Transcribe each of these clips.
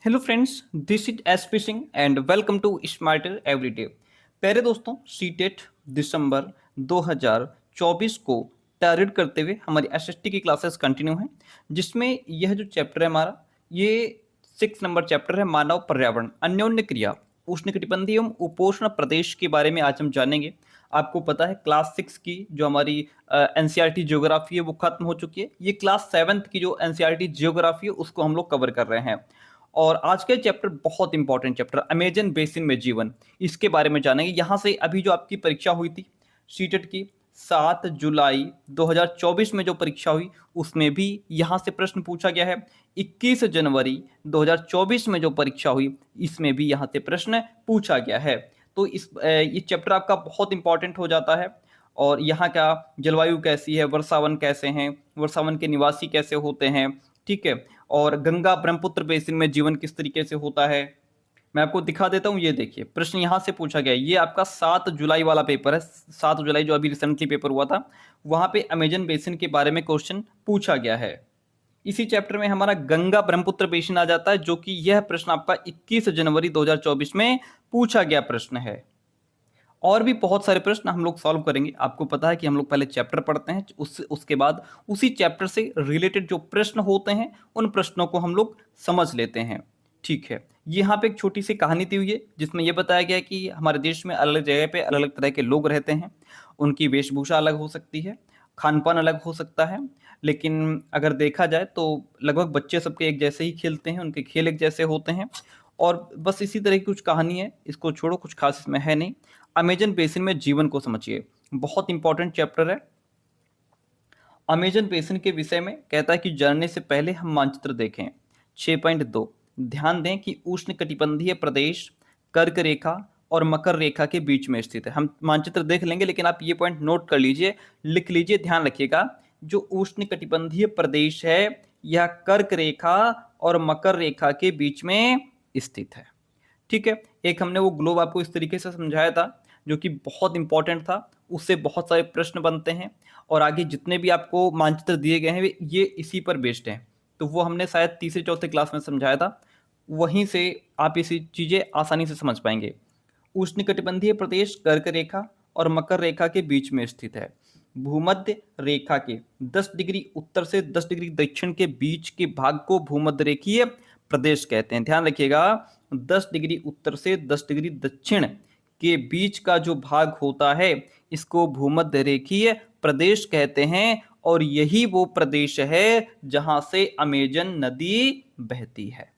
Hello friends, this is S P Singh and welcome to smarter everyday. प्यारे दोस्तों, CTET दिसंबर 2024 को target करते हुए हमारी एसएसटी की क्लासेस कंटिन्यू हैं, जिसमें यह जो चैप्टर है हमारा, ये 6 नंबर चैप्टर है, मानव पर्यावरण अन्योन्य क्रिया उष्णकटिबंधीय एवं उपोष्ण प्रदेश के बारे में आज हम जानेंगे। आपको पता है क्लास 6 की जो हमारी एनसीईआरटी ज्योग्राफी है वो खत्म हो चुकी है। ये क्लास 7th की जो एनसीईआरटी ज्योग्राफी है उसको हम लोग कवर कर रहे हैं। और आज का चैप्टर बहुत इंपॉर्टेंट चैप्टर, अमेजन बेसिन में जीवन, इसके बारे में जानेंगे। यहाँ से अभी जो आपकी परीक्षा हुई थी सीटेट की 7 जुलाई 2024 में जो परीक्षा हुई उसमें भी यहाँ से प्रश्न पूछा गया है। 21 जनवरी 2024 में जो परीक्षा हुई इसमें भी यहाँ से प्रश्न पूछा गया है। तो ये चैप्टर आपका बहुत इंपॉर्टेंट हो जाता है। और यहाँ का जलवायु कैसी है, वर्षावन कैसे हैं, वर्षावन के निवासी कैसे होते हैं, ठीक है, और गंगा ब्रह्मपुत्र बेसिन में जीवन किस तरीके से होता है, मैं आपको दिखा देता हूं। ये देखिए प्रश्न यहां से पूछा गया है। ये आपका 7 जुलाई वाला पेपर है। 7 जुलाई जो अभी रिसेंटली पेपर हुआ था, वहां पे अमेजन बेसिन के बारे में क्वेश्चन पूछा गया है। इसी चैप्टर में हमारा गंगा ब्रह्मपुत्र बेसिन आ जाता है, जो कि यह प्रश्न आपका 21 जनवरी 2024 में पूछा गया प्रश्न है। और भी बहुत सारे प्रश्न हम लोग सॉल्व करेंगे। आपको पता है कि हम लोग पहले चैप्टर पढ़ते हैं, उसके बाद उसी चैप्टर से रिलेटेड जो प्रश्न होते हैं उन प्रश्नों को हम लोग समझ लेते हैं, ठीक है। यहाँ पे एक छोटी सी कहानी दी हुई है जिसमें यह बताया गया है कि हमारे देश में अलग अलग जगह पे अलग अलग तरह के लोग रहते हैं। उनकी वेशभूषा अलग हो सकती है, खान पान अलग हो सकता है, लेकिन अगर देखा जाए तो लगभग बच्चे सबके एक जैसे ही खेलते हैं, उनके खेल एक जैसे होते हैं। और बस इसी तरह की कुछ कहानी है, इसको छोड़ो, कुछ खास इसमें है नहीं। अमेजन बेसिन में जीवन को समझिए, बहुत इंपॉर्टेंट चैप्टर है। अमेजन बेसिन के विषय में कहता है कि जानने से पहले हम मानचित्र देखें। 6.2, ध्यान दें कि उष्णकटिबंधीय प्रदेश कर्क रेखा और मकर रेखा के बीच में स्थित है। हम मानचित्र देख लेंगे, लेकिन आप ये पॉइंट नोट कर लीजिए, लिख लीजिए, ध्यान रखिएगा। जो उष्णकटिबंधीय प्रदेश है यह कर्क रेखा और मकर रेखा के बीच में स्थित है, ठीक है। एक हमने वो ग्लोब आपको इस तरीके से समझाया था जो कि बहुत इंपॉर्टेंट था, उससे बहुत सारे प्रश्न बनते हैं। और आगे जितने भी आपको मानचित्र दिए गए हैं ये इसी पर बेस्ड हैं। तो वो हमने शायद तीसरे चौथे क्लास में समझाया था, वहीं से आप इसी चीज़ें आसानी से समझ पाएंगे। उष्णकटिबंधीय प्रदेश कर्क रेखा और मकर रेखा के बीच में स्थित है। भूमध्य रेखा के 10 डिग्री उत्तर से 10 डिग्री दक्षिण के बीच के भाग को भूमध्य रेखीय प्रदेश कहते हैं। ध्यान रखिएगा, 10 डिग्री उत्तर से 10 डिग्री दक्षिण के बीच का जो भाग होता है इसको भूमध्य रेखीय प्रदेश कहते हैं। और यही वो प्रदेश है जहां से अमेजन नदी बहती है।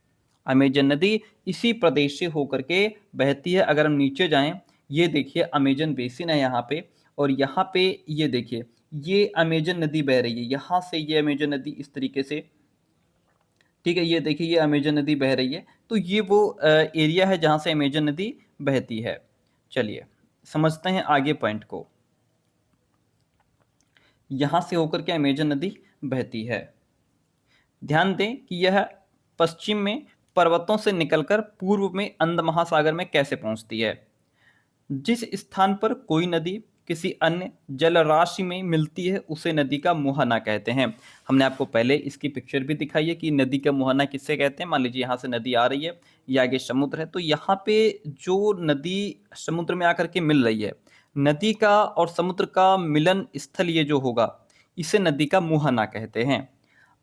अमेजन नदी इसी प्रदेश से होकर के बहती है। अगर हम नीचे जाएं, ये देखिए अमेजन बेसिन है यहाँ पे, और यहाँ पे ये देखिए ये अमेजन नदी बह रही है, यहाँ से ये अमेजन नदी इस तरीके से, ठीक है। ये देखिए ये अमेजन नदी बह रही है, तो ये वो एरिया है जहाँ से अमेजन नदी बहती है। चलिए समझते हैं आगे पॉइंट को। यहाँ से होकर के अमेजन नदी बहती है। ध्यान दें कि यह पश्चिम में पर्वतों से निकलकर पूर्व में अंध महासागर में कैसे पहुंचती है। जिस स्थान पर कोई नदी किसी अन्य जल राशि में मिलती है उसे नदी का मुहाना कहते हैं। हमने आपको पहले इसकी पिक्चर भी दिखाई है कि नदी का मुहाना किससे कहते हैं। मान लीजिए यहाँ से नदी आ रही है, ये आगे समुद्र है, तो यहाँ पे जो नदी समुद्र में आकर के मिल रही है, नदी का और समुद्र का मिलन स्थल ये जो होगा इसे नदी का मुहाना कहते हैं।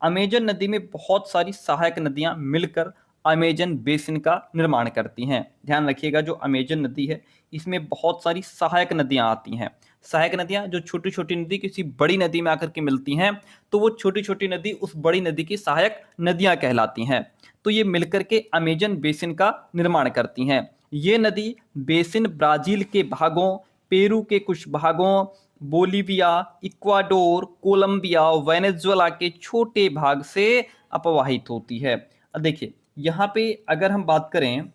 अमेजन नदी में बहुत सारी सहायक नदियां मिलकर अमेजन बेसिन का निर्माण करती हैं। ध्यान रखिएगा, जो अमेजन नदी है इसमें बहुत सारी सहायक नदियां आती हैं। सहायक नदियां जो छोटी छोटी नदी किसी बड़ी नदी में आकर के मिलती हैं, तो वो छोटी छोटी नदी उस बड़ी नदी की सहायक नदियां कहलाती हैं। तो ये मिलकर के अमेजन बेसिन का निर्माण करती हैं। ये नदी बेसिन ब्राजील के भागों, पेरू के कुछ भागों, बोलीविया, इक्वाडोर, कोलंबिया, वेनेजुएला के छोटे भाग से अपवाहित होती है। अब देखिए यहाँ पे अगर हम बात करें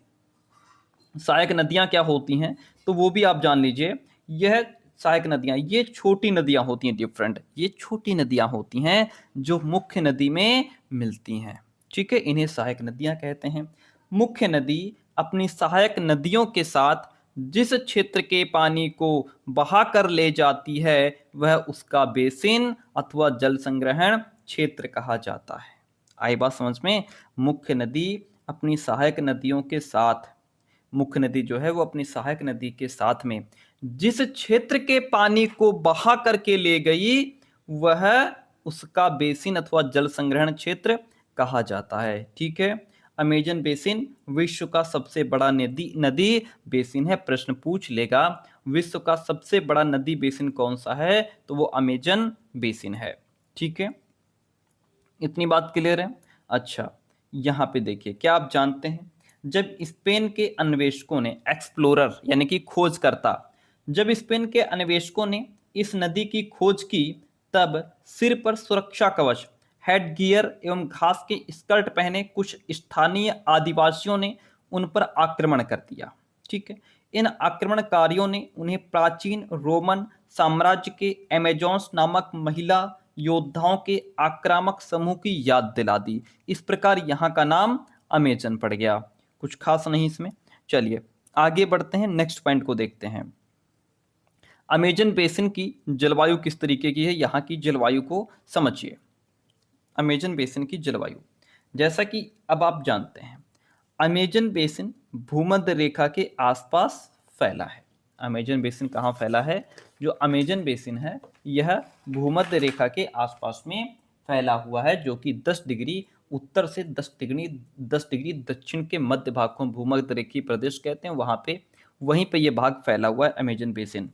सहायक नदियां क्या होती हैं, तो वो भी आप जान लीजिए। यह सहायक नदियां ये छोटी नदियां होती हैं, डिफरेंट, ये छोटी नदियां होती हैं जो मुख्य नदी में मिलती हैं, ठीक है। इन्हें सहायक नदियां कहते हैं। मुख्य नदी अपनी सहायक नदियों के साथ जिस क्षेत्र के पानी को बहा कर ले जाती है वह उसका बेसिन अथवा जल संग्रहण क्षेत्र कहा जाता है। आई बात समझ में। मुख्य नदी अपनी सहायक नदियों के साथ, मुख्य नदी जो है वो अपनी सहायक नदी के साथ में जिस क्षेत्र के पानी को बहा करके ले गई वह उसका बेसिन अथवा जल संग्रहण क्षेत्र कहा जाता है। ठीक है, अमेजन बेसिन विश्व का सबसे बड़ा नदी बेसिन है। प्रश्न पूछ लेगा विश्व का सबसे बड़ा नदी बेसिन कौन सा है, तो वो अमेजन बेसिन है। ठीक है, इतनी बात क्लियर है। अच्छा, यहां पे देखिए, क्या आप जानते हैं जब स्पेन के अन्वेषकों ने, एक्सप्लोरर यानी कि खोजकर्ता, जब स्पेन के अन्वेषकों ने इस नदी की खोज की तब सिर पर सुरक्षा कवच, हेड गियर एवं घास के स्कर्ट पहने कुछ स्थानीय आदिवासियों ने उन पर आक्रमण कर दिया। ठीक है, इन आक्रमणकारियों ने उन्हें प्राचीन रोमन साम्राज्य के एमेजॉन्स नामक महिला योद्धाओं के आक्रामक समूह की याद दिला दी। इस प्रकार यहाँ का नाम अमेजन पड़ गया। कुछ खास नहीं इसमें। चलिए आगे बढ़ते हैं, नेक्स्ट पॉइंट को देखते हैं। अमेजन बेसिन की जलवायु किस तरीके की है, यहाँ की जलवायु को समझिए। अमेजन बेसिन की जलवायु, जैसा कि अब आप जानते हैं, अमेजन बेसिन भूमध्य रेखा के आसपास फैला है। अमेजन बेसिन कहाँ फैला है? जो अमेजन बेसिन है यह भूमध्य रेखा के आसपास में फैला हुआ है, जो कि 10 डिग्री उत्तर से 10 डिग्री दक्षिण के मध्य भाग को भूमध्य रेखीय प्रदेश कहते हैं। वहीं पे यह भाग फैला हुआ है अमेजन बेसिन।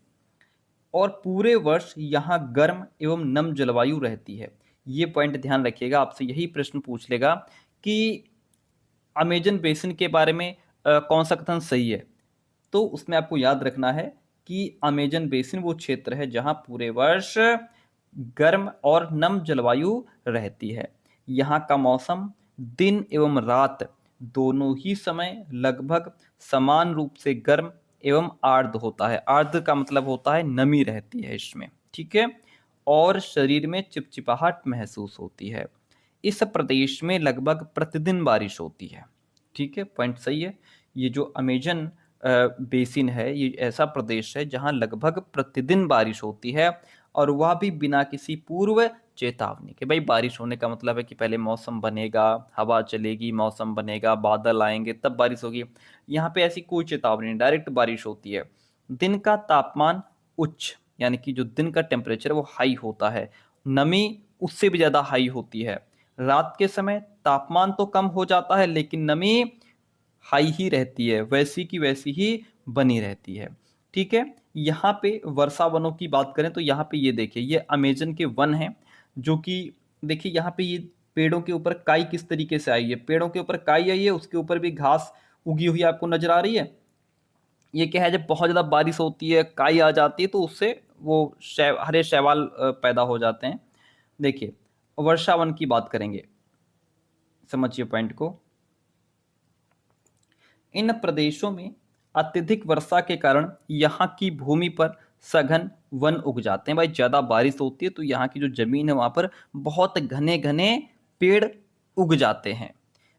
और पूरे वर्ष यहाँ गर्म एवं नम जलवायु रहती है। ये पॉइंट ध्यान रखिएगा, आपसे यही प्रश्न पूछ लेगा कि अमेजन बेसिन के बारे में कौन सा कथन सही है। तो उसमें आपको याद रखना है कि अमेजन बेसिन वो क्षेत्र है जहां पूरे वर्ष गर्म और नम जलवायु रहती है। यहाँ का मौसम दिन एवं रात दोनों ही समय लगभग समान रूप से गर्म एवं आर्द्र होता है। आर्द्र का मतलब होता है नमी रहती है इसमें। ठीक है, और शरीर में चिपचिपाहट महसूस होती है। इस प्रदेश में लगभग प्रतिदिन बारिश होती है। ठीक है, पॉइंट सही है। ये जो अमेजन बेसिन है ये ऐसा प्रदेश है जहां लगभग प्रतिदिन बारिश होती है, और वह भी बिना किसी पूर्व चेतावनी के। भाई बारिश होने का मतलब है कि पहले मौसम बनेगा, हवा चलेगी, मौसम बनेगा, बादल आएंगे, तब बारिश होगी। यहाँ पे ऐसी कोई चेतावनी नहीं, डायरेक्ट बारिश होती है। दिन का तापमान उच्च, यानी कि जो दिन का टेम्परेचर वो हाई होता है, नमी उससे भी ज़्यादा हाई होती है। रात के समय तापमान तो कम हो जाता है लेकिन नमी हाई ही रहती है, वैसी की वैसी ही बनी रहती है। ठीक है, यहाँ पे वर्षा वनों की बात करें तो यहाँ पे ये देखिए, ये अमेजन के वन हैं, जो कि देखिए यहाँ पे ये पेड़ों के ऊपर काई किस तरीके से आई है, पेड़ों के ऊपर काई आई है, उसके ऊपर भी घास उगी हुई आपको नजर आ रही है। ये क्या है, जब बहुत ज़्यादा बारिश होती है काई आ जाती है तो उससे वो हरे शैवाल पैदा हो जाते हैं। देखिए वर्षा वन की बात करेंगे, समझिए पॉइंट को। इन प्रदेशों में अत्यधिक वर्षा के कारण यहाँ की भूमि पर सघन वन उग जाते हैं। भाई ज़्यादा बारिश होती है तो यहाँ की जो जमीन है वहाँ पर बहुत घने घने पेड़ उग जाते हैं।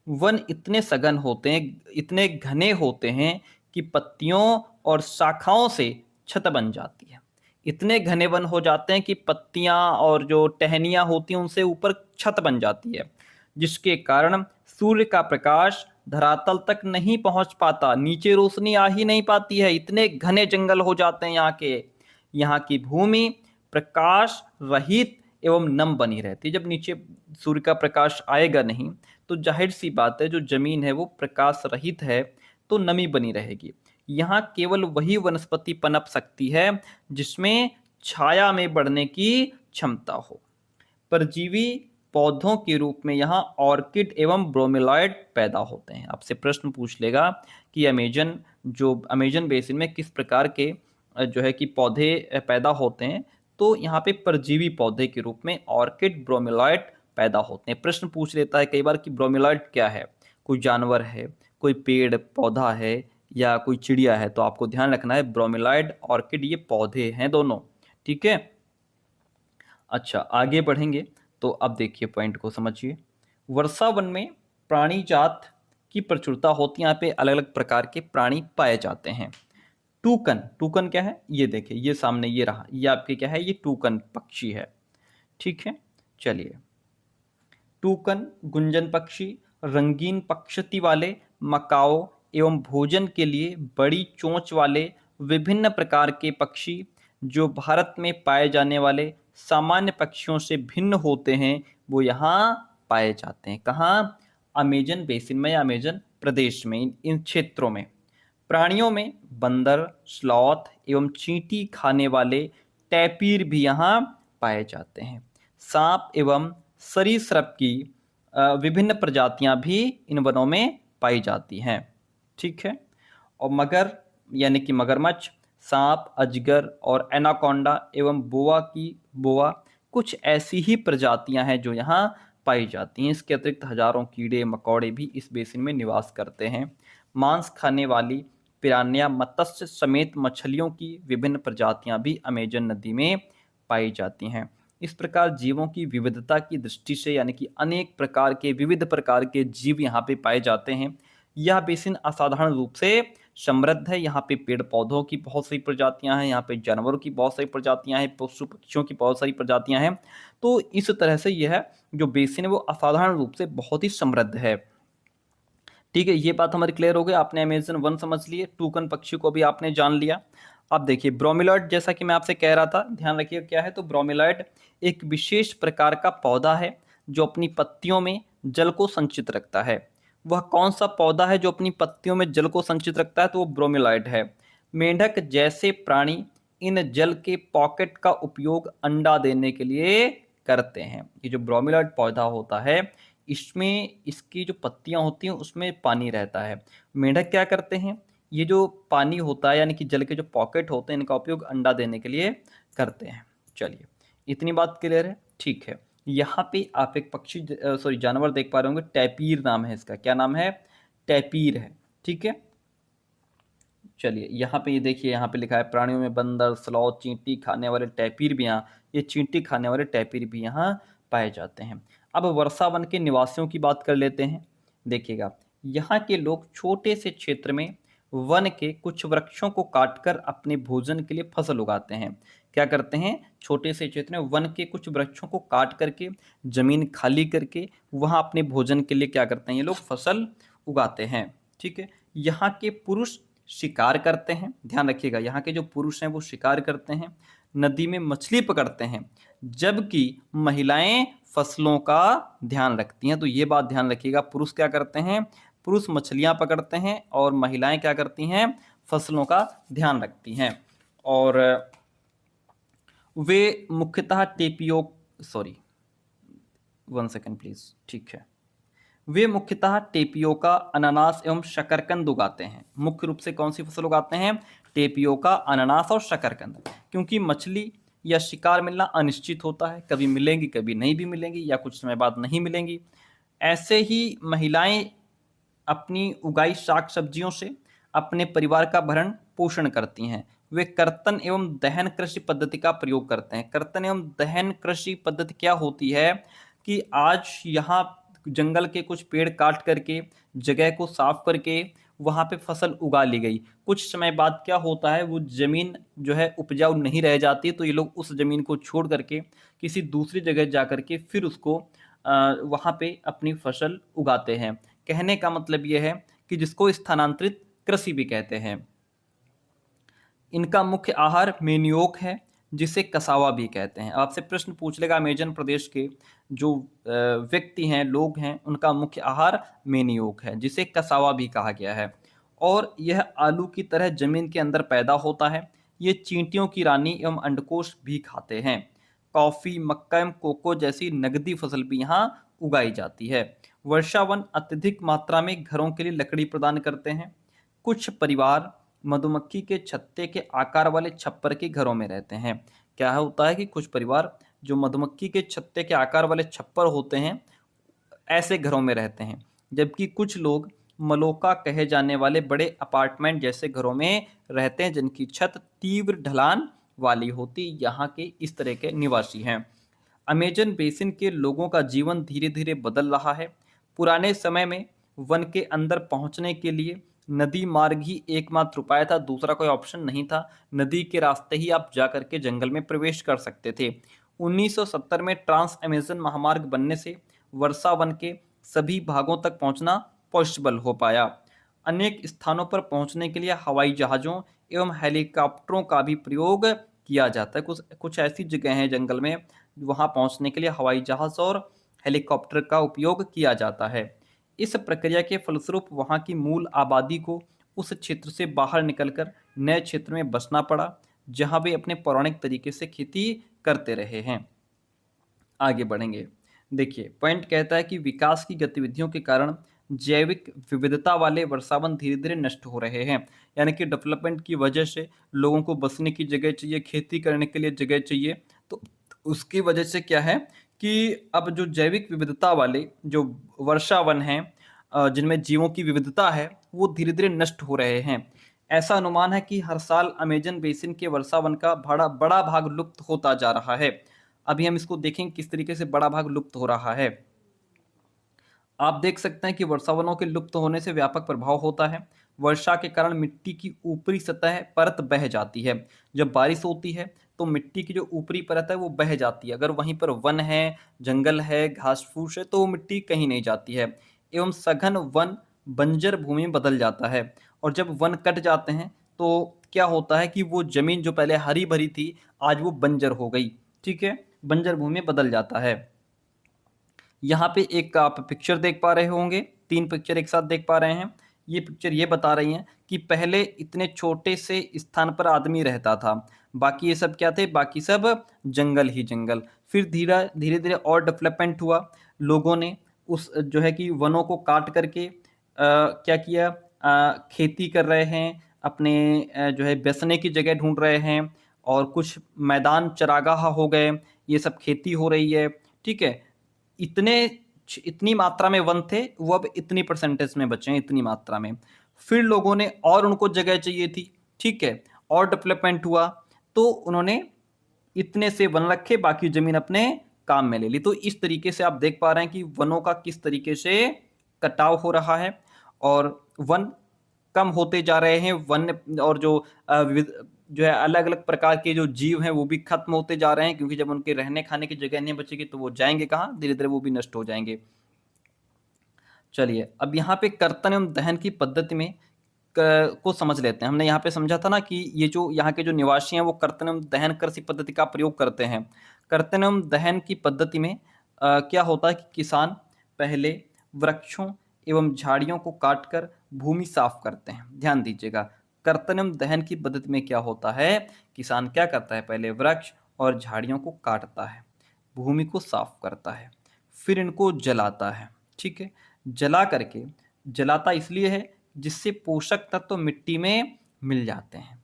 वन इतने सघन होते हैं, इतने घने होते हैं कि पत्तियों और शाखाओं से छत बन जाती है। इतने घने वन हो जाते हैं कि पत्तियां और जो टहनियां होती हैं उनसे ऊपर छत बन जाती है, जिसके कारण सूर्य का प्रकाश धरातल तक नहीं पहुंच पाता, नीचे रोशनी आ ही नहीं पाती है। इतने घने जंगल हो जाते हैं यहाँ के। यहाँ की भूमि प्रकाश रहित एवं नम बनी रहती है। जब नीचे सूर्य का प्रकाश आएगा नहीं तो जाहिर सी बात है जो जमीन है वो प्रकाश रहित है, तो नमी बनी रहेगी। यहाँ केवल वही वनस्पति पनप सकती है जिसमें छाया में बढ़ने की क्षमता हो। परजीवी पौधों के रूप में यहाँ ऑर्किड एवं ब्रोमेलॉयड पैदा होते हैं। आपसे प्रश्न पूछ लेगा कि अमेजन बेसिन में किस प्रकार के जो है कि पौधे पैदा होते हैं, तो यहाँ पे परजीवी पौधे के रूप में ऑर्किड ब्रोमेलॉयड पैदा होते हैं। प्रश्न पूछ लेता है कई बार कि ब्रोमेलॉयड क्या है, कोई जानवर है, कोई पेड़ पौधा है या कोई चिड़िया है, तो आपको ध्यान रखना है ब्रोमेलॉयड ऑर्किड ये पौधे हैं दोनों। ठीक है, अच्छा आगे बढ़ेंगे तो अब देखिए पॉइंट को समझिए। वर्षा वन में प्राणी जात की प्रचुरता होती है। यहाँ पे अलग अलग प्रकार के प्राणी पाए जाते हैं। टूकन, टूकन क्या है, ये देखिए, ये सामने ये रहा, ये आपके क्या है, ये टूकन पक्षी है। ठीक है, चलिए टूकन, गुंजन पक्षी, रंगीन पक्षी वाले, मकाओ एवं भोजन के लिए बड़ी चोंच वाले विभिन्न प्रकार के पक्षी जो भारत में पाए जाने वाले सामान्य पक्षियों से भिन्न होते हैं, वो यहाँ पाए जाते हैं। कहाँ? अमेजन बेसिन में या अमेजन प्रदेश में, इन क्षेत्रों में। प्राणियों में बंदर, स्लॉथ एवं चींटी खाने वाले टैपीर भी यहाँ पाए जाते हैं। सांप एवं सरीसृप की विभिन्न प्रजातियां भी इन वनों में पाई जाती हैं। ठीक है। और मगर यानी कि मगरमच्छ, सांप, अजगर और एनाकोंडा एवं बोआ कुछ ऐसी ही प्रजातियां हैं जो यहाँ पाई जाती हैं। इसके अतिरिक्त हजारों कीड़े मकोड़े भी इस बेसिन में निवास करते हैं। मांस खाने वाली पिरान्या, मत्स्य समेत मछलियों की विभिन्न प्रजातियां भी अमेजन नदी में पाई जाती हैं। इस प्रकार जीवों की विविधता की दृष्टि से यानी कि अनेक प्रकार के विविध प्रकार के जीव यहाँ पे पाए जाते हैं। यह बेसिन असाधारण रूप से समृद्ध है। यहाँ पे पेड़ पौधों की बहुत सारी प्रजातियां हैं, यहाँ पे जानवरों की बहुत सारी प्रजातियां हैं, पशु पक्षियों की बहुत सारी प्रजातियां हैं। तो इस तरह से यह जो बेसिन है वो असाधारण रूप से बहुत ही समृद्ध है। ठीक है, ये बात हमारी क्लियर हो गई। आपने अमेजन वन समझ लिए, टूकन पक्षी को भी आपने जान लिया। अब देखिए ब्रोमिलॉइड, जैसा कि मैं आपसे कह रहा था, ध्यान रखिए क्या है। तो ब्रोमिलॉइड एक विशेष प्रकार का पौधा है जो अपनी पत्तियों में जल को संचित रखता है। वह कौन सा पौधा है जो अपनी पत्तियों में जल को संचित रखता है? तो वो ब्रोमिलॉइड है। मेंढक जैसे प्राणी इन जल के पॉकेट का उपयोग अंडा देने के लिए करते हैं। ये जो ब्रोमिलॉइड पौधा होता है, इसमें इसकी जो पत्तियां होती हैं उसमें पानी रहता है। मेंढक क्या करते हैं? ये जो पानी होता है यानी कि जल के जो पॉकेट होते हैं, इनका उपयोग अंडा देने के लिए करते हैं। चलिए, इतनी बात क्लियर है। ठीक है, यहाँ पे आप एक पक्षी जानवर देख पा रहे होंगे, टैपीर नाम है इसका। क्या नाम है? टैपीर है। ठीक है, चलिए यहाँ पे ये देखिए, यहाँ पे लिखा है प्राणियों में बंदर, स्लॉथ, चींटी खाने वाले टैपीर भी यहाँ, ये चींटी खाने वाले टैपीर भी यहाँ पाए जाते हैं। अब वर्षा वन के निवासियों की बात कर लेते हैं। देखिएगा, यहाँ के लोग छोटे से क्षेत्र में वन के कुछ वृक्षों को काटकर अपने भोजन के लिए फसल उगाते हैं। क्या करते हैं? छोटे से क्षेत्र में वन के कुछ वृक्षों को काट करके, जमीन खाली करके वहाँ अपने भोजन के लिए क्या करते हैं? ये लोग फसल उगाते हैं। ठीक है, यहाँ के पुरुष शिकार करते हैं। ध्यान रखिएगा, यहाँ के जो पुरुष हैं वो शिकार करते हैं, नदी में मछली पकड़ते हैं, जबकि महिलाएं फसलों का ध्यान रखती हैं। तो ये बात ध्यान रखिएगा, पुरुष क्या करते हैं? पुरुष मछलियां पकड़ते हैं और महिलाएं क्या करती हैं? फसलों का ध्यान रखती हैं। और वे मुख्यतः वन सेकेंड प्लीज। ठीक है, वे मुख्यतः टेपियोका, अनानास एवं शकरकंद उगाते हैं। मुख्य रूप से कौन सी फसल उगाते हैं? टेपियोका, अनानास और शकरकंद। क्योंकि मछली या शिकार मिलना अनिश्चित होता है, कभी मिलेंगी कभी नहीं भी मिलेंगी, या कुछ समय बाद नहीं मिलेंगी। ऐसे ही महिलाएं अपनी उगाई साग सब्जियों से अपने परिवार का भरण पोषण करती हैं। वे कर्तन एवं दहन कृषि पद्धति का प्रयोग करते हैं। कर्तन एवं दहन कृषि पद्धति क्या होती है कि आज यहाँ जंगल के कुछ पेड़ काट करके, जगह को साफ करके वहाँ पे फसल उगा ली गई। कुछ समय बाद क्या होता है, वो जमीन जो है उपजाऊ नहीं रह जाती, तो ये लोग उस जमीन को छोड़ करके किसी दूसरी जगह जा करके फिर उसको वहाँ पे अपनी फसल उगाते हैं। कहने का मतलब ये है कि जिसको स्थानांतरित कृषि भी कहते हैं। इनका मुख्य आहार मेनियोक है, जिसे कसावा भी कहते हैं। आपसे प्रश्न पूछ लेगा, अमेजन प्रदेश के जो व्यक्ति हैं, लोग हैं, उनका मुख्य आहार मेनियोक है, जिसे कसावा भी कहा गया है। और यह आलू की तरह जमीन के अंदर पैदा होता है। ये चींटियों की रानी एवं अंडकोश भी खाते हैं। कॉफी, मक्का एवं कोको जैसी नगदी फसल भी यहाँ उगाई जाती है। वर्षावन अत्यधिक मात्रा में घरों के लिए लकड़ी प्रदान करते हैं। कुछ परिवार मधुमक्खी के छत्ते के आकार वाले छप्पर के घरों में रहते हैं। क्या होता है कि कुछ परिवार जो मधुमक्खी के छत्ते के आकार वाले छप्पर होते हैं, ऐसे घरों में रहते हैं, जबकि कुछ लोग मलोका कहे जाने वाले बड़े अपार्टमेंट जैसे घरों में रहते हैं, जिनकी छत तीव्र ढलान वाली होती। यहाँ के इस तरह के निवासी हैं। अमेजन बेसिन के लोगों का जीवन धीरे धीरे बदल रहा है। पुराने समय में वन के अंदर पहुंचने के लिए नदी मार्ग ही एकमात्र उपाय था, दूसरा कोई ऑप्शन नहीं था। नदी के रास्ते ही आप जा करके जंगल में प्रवेश कर सकते थे। 1970 में ट्रांस अमेजन महामार्ग बनने से वर्षा वन के सभी भागों तक पहुंचना पॉसिबल हो पाया। अनेक स्थानों पर पहुंचने के लिए हवाई जहाज़ों एवं हेलीकॉप्टरों का भी प्रयोग किया जाता है। कुछ कुछ ऐसी जगह हैं जंगल में, वहां पहुंचने के लिए हवाई जहाज़ और हेलीकॉप्टर का उपयोग किया जाता है। इस प्रक्रिया के फलस्वरूप वहां की मूल आबादी को उस क्षेत्र से बाहर निकलकर नए क्षेत्र में बसना पड़ा, जहां वे अपने पौराणिक तरीके से खेती करते रहे हैं। आगे बढ़ेंगे। देखिए, पॉइंट कहता है कि विकास की गतिविधियों के कारण जैविक विविधता वाले वर्षावन धीरे धीरे नष्ट हो रहे हैं। यानी कि डेवलपमेंट की वजह से लोगों को बसने की जगह चाहिए, खेती करने के लिए जगह चाहिए, तो उसकी वजह से क्या है कि अब जो जैविक विविधता वाले जो वर्षावन हैं, जिनमें जीवों की विविधता है, वो धीरे धीरे नष्ट हो रहे हैं। ऐसा अनुमान है कि हर साल अमेजन बेसिन के वर्षावन का बड़ा बड़ा भाग लुप्त होता जा रहा है। अभी हम इसको देखेंगे किस तरीके से बड़ा भाग लुप्त हो रहा है। आप देख सकते हैं कि वर्षावनों के लुप्त होने से व्यापक प्रभाव होता है। वर्षा के कारण मिट्टी की ऊपरी सतह परत बह जाती है। जब बारिश होती है तो मिट्टी की जो ऊपरी परत है वो बह जाती है। अगर वहीं पर वन है, जंगल है, घास फूस है, तो वो मिट्टी कहीं नहीं जाती है एवं सघन वन बंजर भूमि में बदल जाता है। और जब वन कट जाते हैं तो क्या होता है कि वो जमीन जो पहले हरी भरी थी, आज वो बंजर हो गई। ठीक है, बंजर भूमि में बदल जाता है। यहाँ पे एक आप पिक्चर देख पा रहे होंगे, 3 पिक्चर एक साथ देख पा रहे हैं। ये पिक्चर ये बता रही हैं कि पहले इतने छोटे से स्थान पर आदमी रहता था, बाकी ये सब क्या थे, बाकी सब जंगल ही जंगल। फिर धीरे धीरे और डेवलपमेंट हुआ। लोगों ने उस जो है कि वनों को काट करके क्या किया, खेती कर रहे हैं, अपने जो है बसने की जगह ढूंढ रहे हैं, और कुछ मैदान चरागाह हो गए, ये सब खेती हो रही है। ठीक है, इतने इतनी मात्रा में वन थे, वो अब इतनी परसेंटेज में बचे हैं, इतनी मात्रा में। फिर लोगों ने और उनको जगह चाहिए थी। ठीक है, और डेवलपमेंट हुआ तो उन्होंने इतने से वन रखे, बाकी जमीन अपने काम में ले ली। तो इस तरीके से आप देख पा रहे हैं कि वनों का किस तरीके से कटाव हो रहा है और वन कम होते जा रहे हैं। वन और जो है अलग अलग प्रकार के जो जीव हैं वो भी खत्म होते जा रहे हैं, क्योंकि जब उनके रहने खाने की जगह नहीं बचेगी तो वो जाएंगे कहाँ, धीरे धीरे वो भी नष्ट हो जाएंगे। चलिए, अब यहाँ पे कर्तन एवं दहन की पद्धति में को समझ लेते हैं। हमने यहाँ पे समझा था ना कि ये जो यहाँ के जो निवासी हैं वो कर्तन एवं दहन कृषि पद्धति का प्रयोग करते हैं। कर्तन एवं दहन की पद्धति में क्या होता है कि किसान पहले वृक्षों एवं झाड़ियों को काटकर भूमि साफ करते हैं। ध्यान दीजिएगा, कर्तन एवं दहन की पद्धति में क्या होता है, किसान क्या करता है, पहले वृक्ष और झाड़ियों को काटता है, भूमि को साफ करता है, फिर इनको जलाता है। ठीक है, जला करके, जलाता इसलिए है जिससे पोषक तत्व मिट्टी में मिल जाते हैं।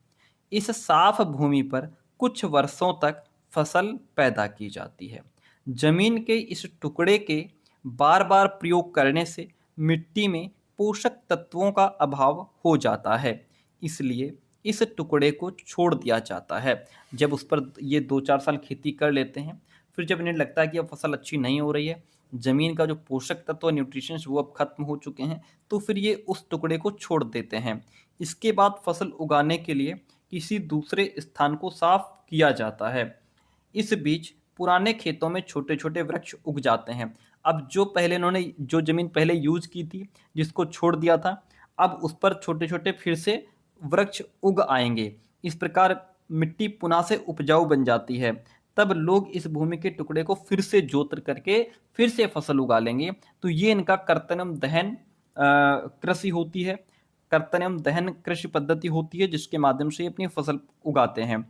इस साफ भूमि पर कुछ वर्षों तक फसल पैदा की जाती है। जमीन के इस टुकड़े के बार बार प्रयोग करने से मिट्टी में पोषक तत्वों का अभाव हो जाता है, इसलिए इस टुकड़े को छोड़ दिया जाता है। जब उस पर ये 2-4 साल खेती कर लेते हैं, फिर जब इन्हें लगता है कि अब फसल अच्छी नहीं हो रही है, जमीन का जो पोषक तत्व न्यूट्रिशंस वो अब खत्म हो चुके हैं, तो फिर ये उस टुकड़े को छोड़ देते हैं। इसके बाद फसल उगाने के लिए किसी दूसरे स्थान को साफ किया जाता है। इस बीच पुराने खेतों में छोटे छोटे वृक्ष उग जाते हैं। अब जो पहले इन्होंने जो जमीन पहले यूज की थी, जिसको छोड़ दिया था, अब उस पर छोटे छोटे फिर से वृक्ष उग आएंगे। इस प्रकार मिट्टी पुनः से उपजाऊ बन जाती है। तब लोग इस भूमि के टुकड़े को फिर से जोत करके फिर से फसल उगा लेंगे। तो ये इनका कर्तन एवं दहन कृषि होती है। कर्तन एवं दहन कृषि पद्धति होती है जिसके माध्यम से अपनी फसल उगाते हैं।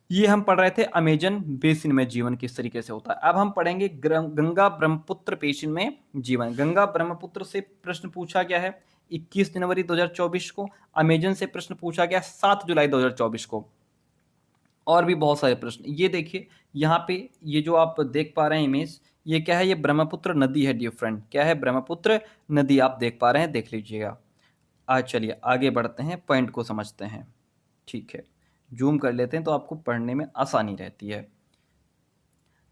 ये हम पढ़ रहे थे अमेजन बेसिन में जीवन किस तरीके से होता है। अब हम पढ़ेंगे गंगा ब्रह्मपुत्र बेसिन में जीवन। गंगा ब्रह्मपुत्र से प्रश्न पूछा गया है 21 जनवरी 2024 को। अमेजन से प्रश्न पूछा गया 7 जुलाई 2024 को। और भी बहुत सारे प्रश्न। ये देखिए, यहाँ पे ये जो आप देख पा रहे हैं इमेज, ये क्या है, ये ब्रह्मपुत्र नदी है डियर फ्रेंड। क्या है, ब्रह्मपुत्र नदी आप देख पा रहे हैं, देख लीजिएगा। आज चलिए आगे बढ़ते हैं, पॉइंट को समझते हैं। ठीक है, जूम कर लेते हैं तो आपको पढ़ने में आसानी रहती है।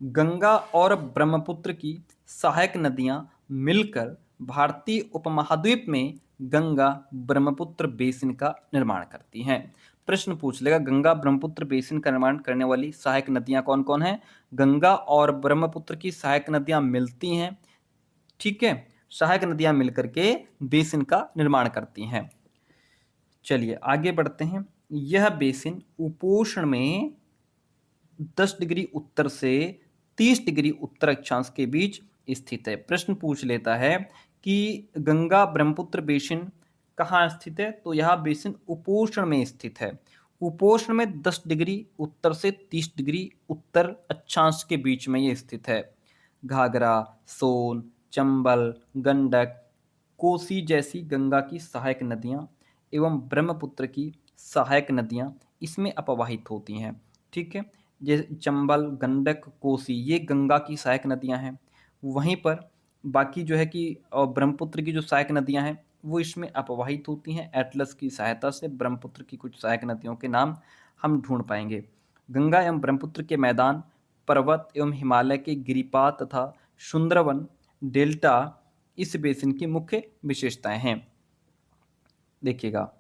गंगा और ब्रह्मपुत्र की सहायक नदियां मिलकर भारतीय उपमहाद्वीप में गंगा ब्रह्मपुत्र बेसिन का निर्माण करती हैं। प्रश्न पूछ लेगा, गंगा ब्रह्मपुत्र बेसिन का निर्माण करने वाली सहायक नदियां कौन कौन हैं। गंगा और ब्रह्मपुत्र की सहायक नदियां मिलती हैं, ठीक है, सहायक नदियां मिलकर के बेसिन का निर्माण करती हैं। चलिए आगे बढ़ते हैं। यह बेसिन उपोष्ण में 10 डिग्री उत्तर से 30 डिग्री उत्तर अक्षांश के बीच स्थित है। प्रश्न पूछ लेता है कि गंगा ब्रह्मपुत्र बेसिन कहाँ स्थित है, तो यह बेसिन उपोष्ण में स्थित है। उपोष्ण में 10 डिग्री उत्तर से 30 डिग्री उत्तर अक्षांश के बीच में ये स्थित है। घाघरा, सोन, चंबल, गंडक, कोसी जैसी गंगा की सहायक नदियां एवं ब्रह्मपुत्र की सहायक नदियां इसमें अपवाहित होती हैं। ठीक है, जैसे चंबल, गंडक, कोसी ये गंगा की सहायक नदियां हैं। वहीं पर बाकी जो है कि ब्रह्मपुत्र की जो सहायक नदियां हैं वो इसमें अपवाहित होती हैं। एटलस की सहायता से ब्रह्मपुत्र की कुछ सहायक नदियों के नाम हम ढूंढ पाएंगे। गंगा एवं ब्रह्मपुत्र के मैदान, पर्वत एवं हिमालय के गिरिपात तथा सुंदरवन डेल्टा इस बेसिन की मुख्य विशेषताएं हैं। देखिएगा,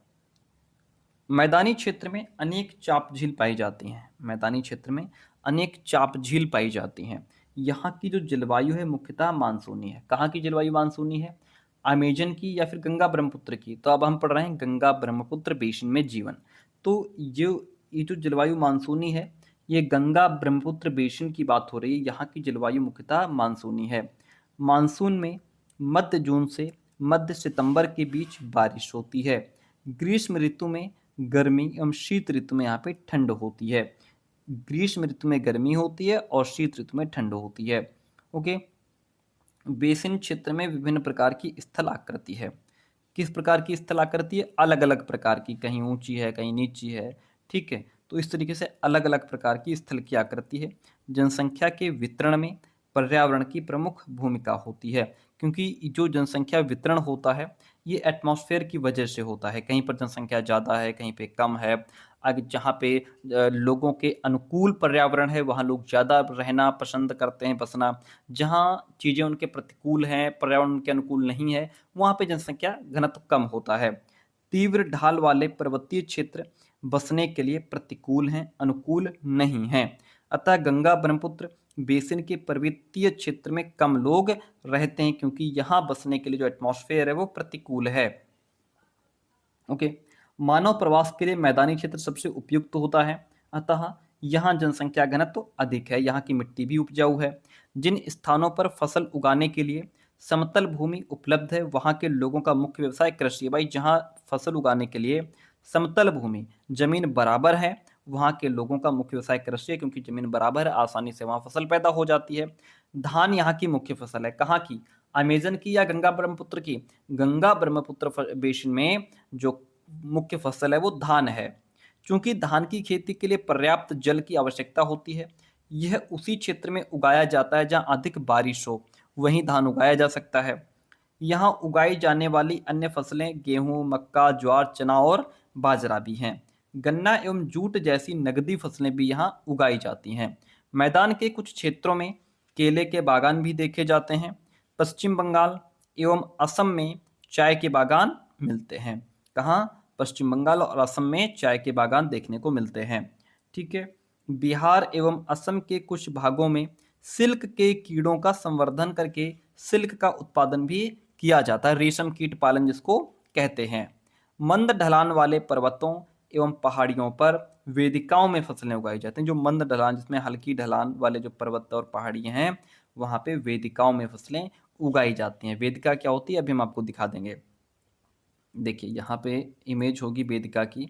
मैदानी क्षेत्र में अनेक चाप झील पाई जाती हैं। मैदानी क्षेत्र में अनेक चाप झील पाई जाती हैं। यहाँ की जो जलवायु है मुख्यतः मानसूनी है। कहाँ की जलवायु मानसूनी है? अमेजन की या फिर गंगा ब्रह्मपुत्र की? तो अब हम पढ़ रहे हैं गंगा ब्रह्मपुत्र बेसिन में जीवन। तो ये जो जलवायु मानसूनी है, ये गंगा ब्रह्मपुत्र बेसिन की बात हो रही है। यहाँ की जलवायु मुख्यतः मानसूनी है। मानसून में मध्य जून से मध्य सितंबर के बीच बारिश होती है। ग्रीष्म ऋतु में गर्मी एवं शीत ऋतु में यहाँ पे ठंड होती है। ग्रीष्म ऋतु में गर्मी होती है और शीत ऋतु में ठंड होती है। ओके, बेसिन क्षेत्र में विभिन्न प्रकार की स्थल आकृति है। किस प्रकार की स्थल आकृति है? अलग अलग प्रकार की, कहीं ऊंची है, कहीं नीची है। ठीक है, तो इस तरीके से अलग अलग प्रकार की स्थल की आकृति है। जनसंख्या के वितरण में पर्यावरण की प्रमुख भूमिका होती है, क्योंकि जो जनसंख्या वितरण होता है ये एटमॉस्फेयर की वजह से होता है। कहीं पर जनसंख्या ज़्यादा है, कहीं पे कम है। आगे जहाँ पे लोगों के अनुकूल पर्यावरण है वहाँ लोग ज़्यादा रहना पसंद करते हैं, बसना। जहाँ चीज़ें उनके प्रतिकूल हैं, पर्यावरण उनके अनुकूल नहीं है, वहाँ पे जनसंख्या घनत्व कम होता है। तीव्र ढाल वाले पर्वतीय क्षेत्र बसने के लिए प्रतिकूल हैं, अनुकूल नहीं हैं। अतः गंगा ब्रह्मपुत्र बेसिन के पर्वतीय क्षेत्र में कम लोग रहते हैं, क्योंकि यहाँ बसने के लिए जो एटमॉस्फेयर है वो प्रतिकूल है। ओके, मानव प्रवास के लिए मैदानी क्षेत्र सबसे उपयुक्त होता है। अतः यहाँ जनसंख्या घनत्व तो अधिक है। यहाँ की मिट्टी भी उपजाऊ है। जिन स्थानों पर फसल उगाने के लिए समतल भूमि उपलब्ध है वहाँ के लोगों का मुख्य व्यवसाय कृषि है। भाई, जहाँ फसल उगाने के लिए समतल भूमि, जमीन बराबर है, वहाँ के लोगों का मुख्य व्यवसाय कृषि है, क्योंकि जमीन बराबर है, आसानी से वहाँ फसल पैदा हो जाती है। धान यहाँ की मुख्य फसल है। कहाँ की? अमेजन की या गंगा ब्रह्मपुत्र की? गंगा ब्रह्मपुत्र बेसिन में जो मुख्य फसल है वो धान है। चूंकि धान की खेती के लिए पर्याप्त जल की आवश्यकता होती है, यह उसी क्षेत्र में उगाया जाता है जहाँ अधिक बारिश हो, वहीं धान उगाया जा सकता है। यहाँ उगाई जाने वाली अन्य फसलें गेहूं, मक्का, ज्वार, चना और बाजरा भी हैं। गन्ना एवं जूट जैसी नगदी फसलें भी यहाँ उगाई जाती हैं। मैदान के कुछ क्षेत्रों में केले के बागान भी देखे जाते हैं। पश्चिम बंगाल एवं असम में चाय के बागान मिलते हैं। कहाँ? पश्चिम बंगाल और असम में चाय के बागान देखने को मिलते हैं। ठीक है, बिहार एवं असम के कुछ भागों में सिल्क के कीड़ों का संवर्धन करके सिल्क का उत्पादन भी किया जाता है, रेशम कीट पालन जिसको कहते हैं। मंद ढलान वाले पर्वतों एवं पहाड़ियों पर वेदिकाओं में फसलें उगाई जाती हैं। जो मंद ढलान, जिसमें हल्की ढलान वाले जो पर्वत और पहाड़ियाँ हैं, वहाँ पे वेदिकाओं में फसलें उगाई जाती हैं। वेदिका क्या होती है अभी हम आपको दिखा देंगे। देखिए यहाँ पे इमेज होगी वेदिका की,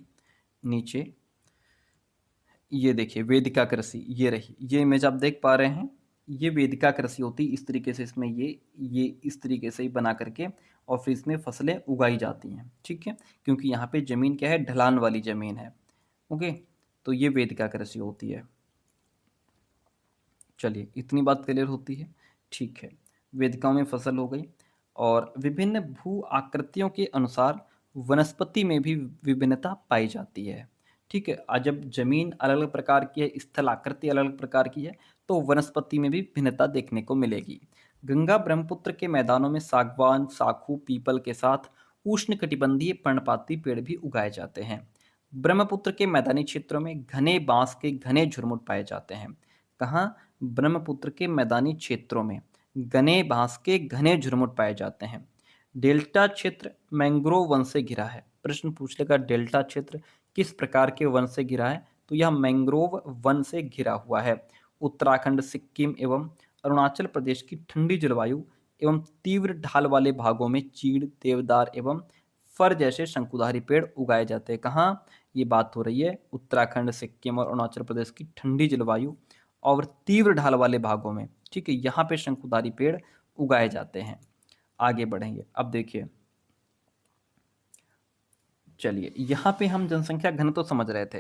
नीचे ये देखिए वेदिका कृषि, ये रही, ये इमेज आप देख पा रहे हैं, ये वेदिका कृषि होती है। इस तरीके से इसमें ये इस तरीके से ही बना करके और फिर इसमें फसलें उगाई जाती हैं। ठीक है, क्योंकि यहाँ पे ज़मीन क्या है? ढलान वाली ज़मीन है। ओके, तो ये वेदिका कृषि होती है। चलिए, इतनी बात क्लियर होती है। ठीक है, वेदिकाओं में फसल हो गई। और विभिन्न भू आकृतियों के अनुसार वनस्पति में भी विभिन्नता पाई जाती है। ठीक है, आज जब जमीन अलग अलग प्रकार की है, स्थल आकृति अलग अलग प्रकार की है, तो वनस्पति में भी भिन्नता देखने को मिलेगी। गंगा ब्रह्मपुत्र के मैदानों में सागवान, साखू, पीपल के साथ उष्णकटिबंधीय पर्णपाती पेड़ भी उगाए जाते हैं। ब्रह्मपुत्र के मैदानी क्षेत्रों में घने बांस के घने झुरमुट पाए जाते हैं। कहाँ? ब्रह्मपुत्र के मैदानी क्षेत्रों में घने बांस के घने झुरमुट पाए जाते हैं। डेल्टा क्षेत्र मैंग्रोव वन से घिरा है। प्रश्न पूछ लेगा डेल्टा क्षेत्र किस प्रकार के वन से घिरा है, तो यह मैंग्रोव वन से घिरा हुआ है। उत्तराखंड, सिक्किम एवं अरुणाचल प्रदेश की ठंडी जलवायु एवं तीव्र ढाल वाले भागों में चीड़, देवदार एवं फर जैसे शंकुधारी पेड़ उगाए जाते हैं। कहाँ ये बात हो रही है? उत्तराखंड, सिक्किम और अरुणाचल प्रदेश की ठंडी जलवायु और तीव्र ढाल वाले भागों में, ठीक है, यहाँ पे शंकुधारी पेड़ उगाए जाते हैं। आगे बढ़ेंगे। अब देखिए, चलिए यहाँ पे हम जनसंख्या घनत्व तो समझ रहे थे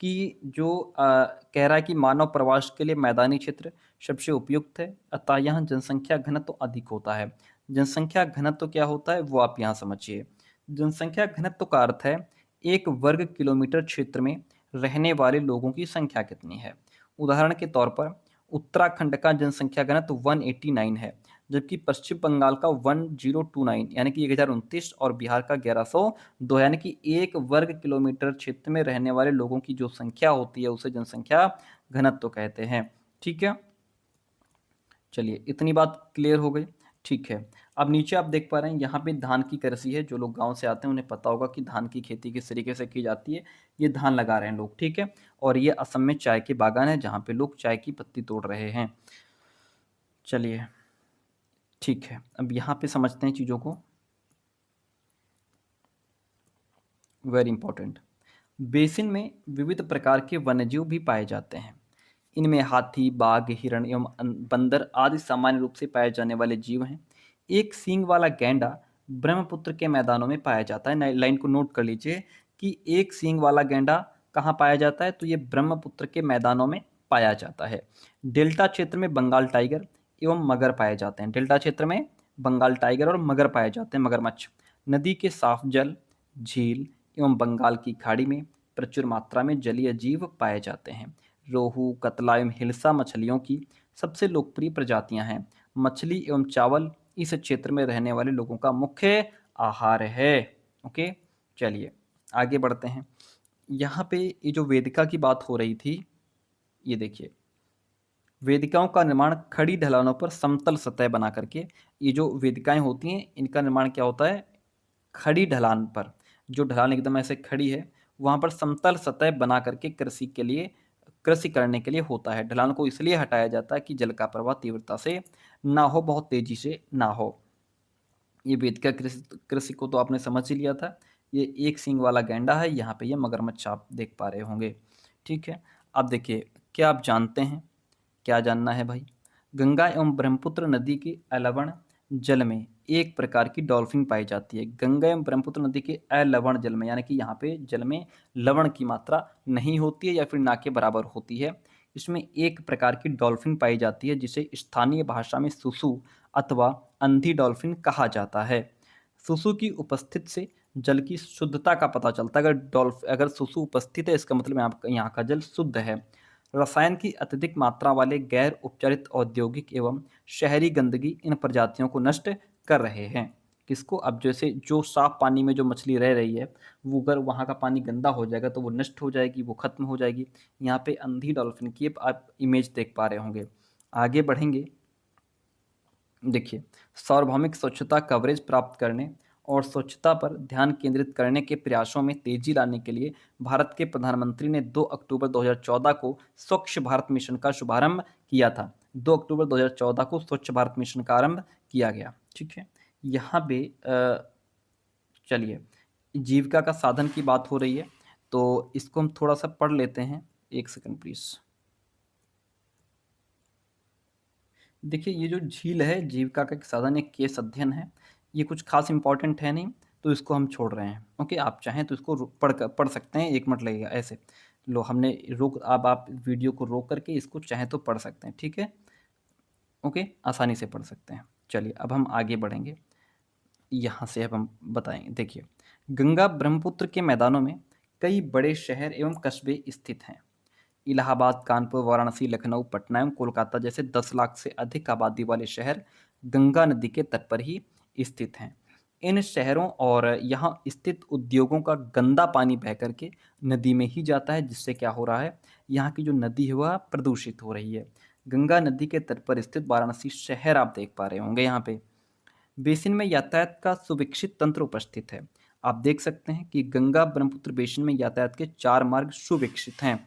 कि जो कह रहा है कि मानव प्रवास के लिए मैदानी क्षेत्र सबसे उपयुक्त है, अतः यहाँ जनसंख्या घनत्व तो अधिक होता है। जनसंख्या घनत्व तो क्या होता है वो आप यहाँ समझिए। जनसंख्या घनत्व का अर्थ है एक वर्ग किलोमीटर क्षेत्र में रहने वाले लोगों की संख्या कितनी है। उदाहरण के तौर पर उत्तराखंड का जनसंख्या घनत्व 189 है, जबकि पश्चिम बंगाल का 1029 यानी कि 1029 और बिहार का 1102 यानी कि एक वर्ग किलोमीटर क्षेत्र में रहने वाले लोगों की जो संख्या होती है उसे जनसंख्या घनत्व कहते हैं। ठीक है, चलिए इतनी बात क्लियर हो गई। ठीक है, अब नीचे आप देख पा रहे हैं यहाँ पे धान की कृषि है। जो लोग गांव से आते हैं उन्हें पता होगा कि धान की खेती किस तरीके से की जाती है। ये धान लगा रहे हैं लोग, ठीक है, और ये असम में चाय के बागान है जहाँ पे लोग चाय की पत्ती तोड़ रहे हैं। चलिए ठीक है, अब यहाँ पे समझते हैं चीज़ों को। Very important. बेसिन में विविध प्रकार के वन्यजीव भी पाए जाते हैं। इनमें हाथी, बाघ, हिरण एवं बंदर आदि सामान्य रूप से पाए जाने वाले जीव हैं। एक सींग वाला गैंडा ब्रह्मपुत्र के मैदानों में पाया जाता है। लाइन को नोट कर लीजिए कि एक सींग वाला गैंडा कहाँ पाया जाता है, तो ये ब्रह्मपुत्र के मैदानों में पाया जाता है। डेल्टा क्षेत्र में बंगाल टाइगर एवं मगर पाए जाते हैं। डेल्टा क्षेत्र में बंगाल टाइगर और मगर पाए जाते हैं, मगरमच्छ। नदी के साफ जल, झील एवं बंगाल की खाड़ी में प्रचुर मात्रा में जलीय जीव पाए जाते हैं। रोहू, कतला एवं हिल्सा मछलियों की सबसे लोकप्रिय प्रजातियां हैं। मछली एवं चावल इस क्षेत्र में रहने वाले लोगों का मुख्य आहार है। ओके, चलिए आगे बढ़ते हैं। यहाँ पे ये जो वेदिका की बात हो रही थी, ये देखिए, वेदिकाओं का निर्माण खड़ी ढलानों पर समतल सतह बना करके। ये जो वेदिकाएं होती हैं इनका निर्माण क्या होता है? खड़ी ढलान पर, जो ढलान एकदम ऐसे खड़ी है वहाँ पर समतल सतह बना करके कृषि करने के लिए होता है। ढलान को इसलिए हटाया जाता है कि जल का प्रवाह तीव्रता से ना हो, बहुत तेजी से ना हो। ये वेदिका कृषि को तो आपने समझ ही लिया था। ये एक सींग वाला गैंडा है, यहाँ पे ये मगरमच्छ आप देख पा रहे होंगे। ठीक है, अब देखिए, क्या आप जानते हैं, क्या जानना है भाई? गंगा एवं ब्रह्मपुत्र नदी के अलवण जल में एक प्रकार की डॉल्फिन पाई जाती है। गंगा एवं ब्रह्मपुत्र नदी के अलवण जल में, यानी कि यहाँ पे जल में लवण की मात्रा नहीं होती है या फिर ना के बराबर होती है। इसमें एक प्रकार की डॉल्फिन पाई जाती है जिसे स्थानीय भाषा में सुसु अथवा अंधी डॉल्फिन कहा जाता है। सुसु की उपस्थिति से जल की शुद्धता का पता चलता है। अगर सुसु उपस्थित है इसका मतलब यहाँ का जल शुद्ध है। रसायन की अत्यधिक मात्रा वाले गैर उपचारित औद्योगिक एवं शहरी गंदगी इन प्रजातियों को नष्ट कर रहे हैं। किसको? अब जैसे जो साफ पानी में जो मछली रह रही है, वो अगर वहाँ का पानी गंदा हो जाएगा तो वो नष्ट हो जाएगी, वो खत्म हो जाएगी। यहाँ पे अंधी डॉल्फिन की आप इमेज देख पा रहे होंगे। आगे बढ़ेंगे। देखिए, सार्वभौमिक स्वच्छता कवरेज प्राप्त करने और स्वच्छता पर ध्यान केंद्रित करने के प्रयासों में तेजी लाने के लिए भारत के प्रधानमंत्री ने 2 अक्टूबर 2014 को स्वच्छ भारत मिशन का शुभारंभ किया था। 2 अक्टूबर 2014 को स्वच्छ भारत मिशन का आरंभ किया गया। ठीक है, यहाँ पे चलिए, जीविका का साधन की बात हो रही है तो इसको हम थोड़ा सा पढ़ लेते हैं। एक सेकंड प्लीज। देखिए, ये जो झील है जीविका का एक साधन, एक केस अध्ययन है। ये कुछ खास इंपॉर्टेंट है नहीं तो इसको हम छोड़ रहे हैं। ओके, आप चाहें तो इसको पढ़ सकते हैं, 1 मिनट लगेगा ऐसे। लो, हमने अब आप वीडियो को रोक करके इसको चाहें तो पढ़ सकते हैं। ठीक है, ओके, आसानी से पढ़ सकते हैं। चलिए अब हम आगे बढ़ेंगे। यहाँ से अब हम बताएंगे। देखिए, गंगा ब्रह्मपुत्र के मैदानों में कई बड़े शहर एवं कस्बे स्थित हैं। इलाहाबाद, कानपुर, वाराणसी, लखनऊ, पटना एवं कोलकाता जैसे 10 लाख से अधिक आबादी वाले शहर गंगा नदी के तट पर ही स्थित हैं। इन शहरों और यहाँ स्थित उद्योगों का गंदा पानी बह करके नदी में ही जाता है, जिससे क्या हो रहा है, यहाँ की जो नदी है वह प्रदूषित हो रही है। गंगा नदी के तट पर स्थित वाराणसी शहर आप देख पा रहे होंगे यहाँ पे। बेसिन में यातायात का सुविकसित तंत्र उपस्थित है। आप देख सकते हैं कि गंगा ब्रह्मपुत्र बेसिन में यातायात के 4 मार्ग सुविकसित हैं।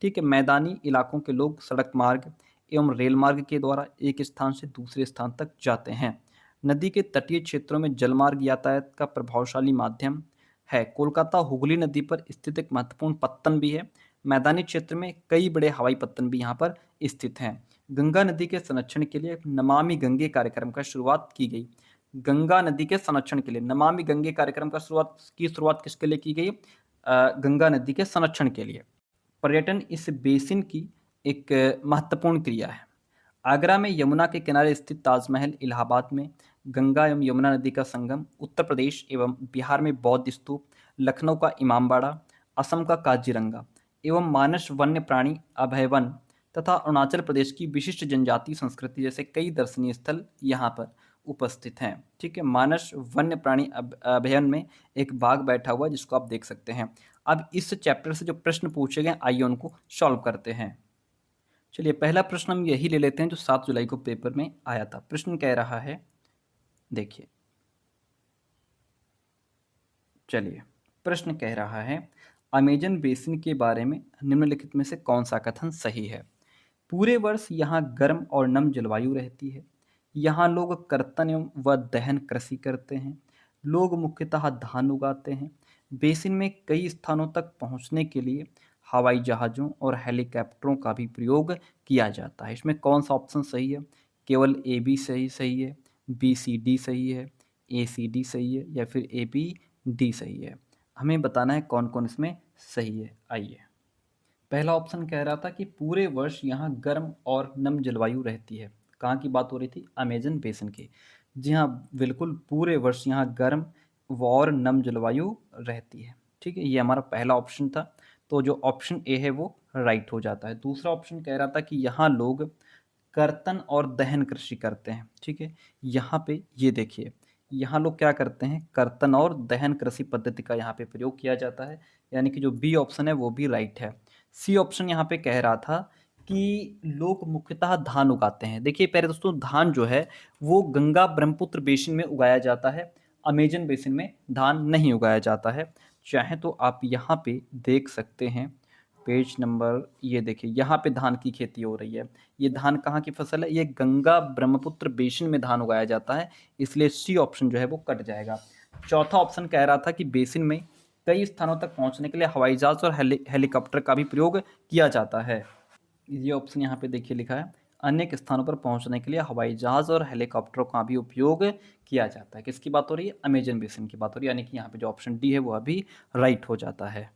ठीक है, मैदानी इलाकों के लोग सड़क मार्ग एवं रेल मार्ग के द्वारा एक स्थान से दूसरे स्थान तक जाते हैं। नदी के तटीय क्षेत्रों में जलमार्ग यातायात का प्रभावशाली माध्यम है। कोलकाता हुगली नदी पर स्थित एक महत्वपूर्ण पत्तन भी है। मैदानी क्षेत्र में कई बड़े हवाई पत्तन भी यहाँ पर स्थित हैं। गंगा नदी के संरक्षण के लिए नमामि गंगे कार्यक्रम का शुरुआत की गई। गंगा नदी के संरक्षण के लिए नमामि गंगे कार्यक्रम का शुरुआत किसके लिए की गई? गंगा नदी के संरक्षण के लिए। पर्यटन इस बेसिन की एक महत्वपूर्ण क्रिया है। आगरा में यमुना के किनारे स्थित ताजमहल, इलाहाबाद में गंगा एवं यमुना नदी का संगम, उत्तर प्रदेश एवं बिहार में बौद्ध स्तूप, लखनऊ का इमामबाड़ा, असम का काजीरंगा एवं मानस वन्य प्राणी अभयवन तथा अरुणाचल प्रदेश की विशिष्ट जनजातीय संस्कृति जैसे कई दर्शनीय स्थल यहाँ पर उपस्थित हैं। ठीक है, मानस वन्य प्राणी अभयन में एक बाघ बैठा हुआ है जिसको आप देख सकते हैं। अब इस चैप्टर से जो प्रश्न पूछे गए आइए उनको सॉल्व करते हैं। चलिए, पहला प्रश्न हम यही ले लेते हैं जो 7 जुलाई को पेपर में आया था। प्रश्न कह रहा है, देखिए, चलिए, प्रश्न कह रहा है अमेजन बेसिन के बारे में निम्नलिखित में से कौन सा कथन सही है? पूरे वर्ष यहाँ गर्म और नम जलवायु रहती है। यहाँ लोग कर्तन एवं व दहन कृषि करते हैं। लोग मुख्यतः धान उगाते हैं। बेसिन में कई स्थानों तक पहुँचने के लिए हवाई जहाज़ों और हेलीकॉप्टरों का भी प्रयोग किया जाता है। इसमें कौन सा ऑप्शन सही है? केवल ए बी सही है, बी सी डी सही है, ए सी डी सही है या फिर ए बी डी सही है? हमें बताना है कौन कौन इसमें सही है। आइए, पहला ऑप्शन कह रहा था कि पूरे वर्ष यहाँ गर्म और नम जलवायु रहती है। कहाँ की बात हो रही थी? अमेजन बेसिन की। जी हाँ, बिल्कुल, पूरे वर्ष यहाँ गर्म और नम जलवायु रहती है। ठीक है, ये हमारा पहला ऑप्शन था, तो जो ऑप्शन ए है वो राइट हो जाता है। दूसरा ऑप्शन कह रहा था कि यहाँ लोग कर्तन और दहन कृषि करते हैं। ठीक है, यहाँ पे ये देखिए, यहाँ लोग क्या करते हैं? कर्तन और दहन कृषि पद्धति का यहाँ पे प्रयोग किया जाता है, यानी कि जो बी ऑप्शन है वो भी राइट है। सी ऑप्शन यहाँ पे कह रहा था कि लोग मुख्यतः धान उगाते हैं। देखिए पहले दोस्तों, धान जो है वो गंगा ब्रह्मपुत्र बेसिन में उगाया जाता है, अमेजन बेसिन में धान नहीं उगाया जाता है। चाहे तो आप यहाँ पे देख सकते हैं, पेज नंबर, ये देखिए यहाँ पे धान की खेती हो रही है। ये धान कहाँ की फसल है? ये गंगा ब्रह्मपुत्र बेसिन में धान उगाया जाता है, इसलिए सी ऑप्शन जो है वो कट जाएगा। चौथा ऑप्शन कह रहा था कि बेसिन में कई स्थानों तक पहुंचने के लिए हवाई जहाज और हेलीकॉप्टर का भी प्रयोग किया जाता है। ये ऑप्शन यहाँ पे देखिए लिखा है, अनेक स्थानों पर पहुंचने के लिए हवाई जहाज और हेलीकॉप्टरों का भी उपयोग किया जाता है। किसकी बात हो रही है? अमेजन बेसिन की बात हो रही है, यानी कि यहाँ पे जो ऑप्शन डी है वो अभी राइट हो जाता है।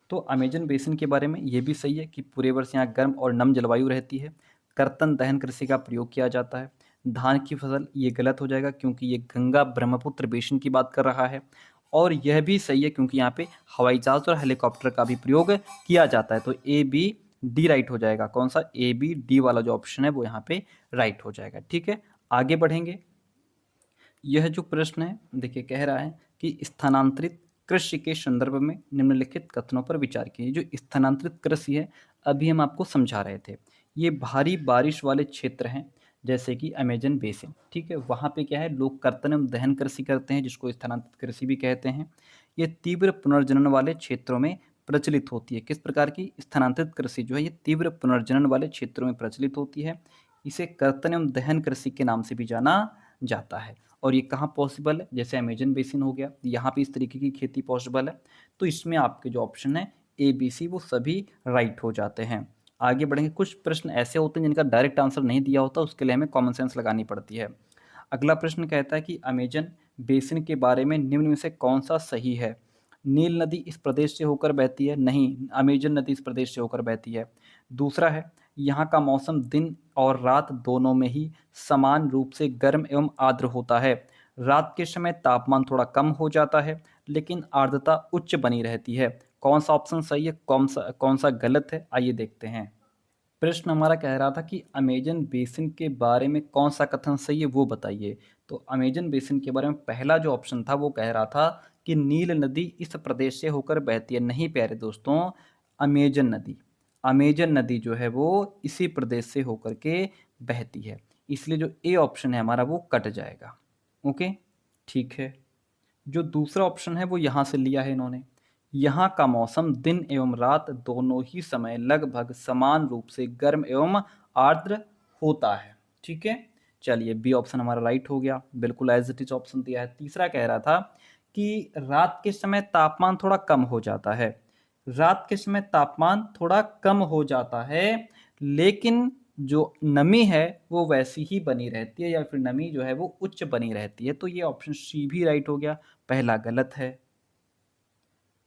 तो अमेजन बेसिन के बारे में ये भी सही है कि पूरे वर्ष यहाँ गर्म और नम जलवायु रहती है। कर्तन दहन कृषि का प्रयोग किया जाता है। धान की फसल ये गलत हो जाएगा क्योंकि ये गंगा ब्रह्मपुत्र बेसिन की बात कर रहा है। और यह भी सही है क्योंकि यहाँ पे हवाई जहाज और हेलीकॉप्टर का भी प्रयोग किया जाता है। तो ए बी डी राइट हो जाएगा। कौन सा? ए बी डी वाला जो ऑप्शन है वो यहाँ पे राइट हो जाएगा। ठीक है, आगे बढ़ेंगे। यह जो प्रश्न है देखिए, कह रहा है कि स्थानांतरित कृषि के संदर्भ में निम्नलिखित कथनों पर विचार कीजिए। जो स्थानांतरित कृषि है अभी हम आपको समझा रहे थे, ये भारी बारिश वाले क्षेत्र हैं जैसे कि अमेजन बेसिन। ठीक है, वहाँ पे क्या है, लोग कर्तन एवं दहन कृषि करते हैं जिसको स्थानांतरित कृषि भी कहते हैं। ये तीव्र पुनर्जनन वाले क्षेत्रों में प्रचलित होती है। किस प्रकार की स्थानांतरित कृषि जो है ये तीव्र पुनर्जनन वाले क्षेत्रों में प्रचलित होती है। इसे कर्तन एवं दहन कृषि के नाम से भी जाना जाता है। और ये कहाँ पॉसिबल है? जैसे अमेजन बेसिन हो गया, यहाँ पे इस तरीके की खेती पॉसिबल है। तो इसमें आपके जो ऑप्शन है ए बी सी वो सभी राइट हो जाते हैं। आगे बढ़ेंगे। कुछ प्रश्न ऐसे होते हैं जिनका डायरेक्ट आंसर नहीं दिया होता, उसके लिए हमें कॉमन सेंस लगानी पड़ती है। अगला प्रश्न कहता है कि अमेजन बेसिन के बारे में निम्न में से कौन सा सही है? नील नदी इस प्रदेश से होकर बहती है? नहीं, अमेजन नदी इस प्रदेश से होकर बहती है। दूसरा है, यहाँ का मौसम दिन और रात दोनों में ही समान रूप से गर्म एवं आर्द्र होता है। रात के समय तापमान थोड़ा कम हो जाता है लेकिन आर्द्रता उच्च बनी रहती है। कौन सा ऑप्शन सही है, कौन सा गलत है? आइए देखते हैं। प्रश्न हमारा कह रहा था कि अमेजन बेसिन के बारे में कौन सा कथन सही है वो बताइए। तो अमेजन बेसिन के बारे में पहला जो ऑप्शन था वो कह रहा था कि नील नदी इस प्रदेश से होकर बहती है। नहीं प्यारे दोस्तों, अमेजन नदी अमेजन नदी जो है वो इसी प्रदेश से होकर के बहती है, इसलिए जो ए ऑप्शन है हमारा वो कट जाएगा। ओके, ठीक है। जो दूसरा ऑप्शन है वो यहाँ से लिया है इन्होंने, यहाँ का मौसम दिन एवं रात दोनों ही समय लगभग समान रूप से गर्म एवं आर्द्र होता है। ठीक है, चलिए बी ऑप्शन हमारा राइट हो गया, बिल्कुल एज इट इज ऑप्शन दिया है। तीसरा कह रहा था कि रात के समय तापमान थोड़ा कम हो जाता है, रात के समय तापमान थोड़ा कम हो जाता है, लेकिन जो नमी है वो वैसी ही बनी रहती है, या फिर नमी जो है वो उच्च बनी रहती है। तो ये ऑप्शन सी भी राइट हो गया, पहला गलत है।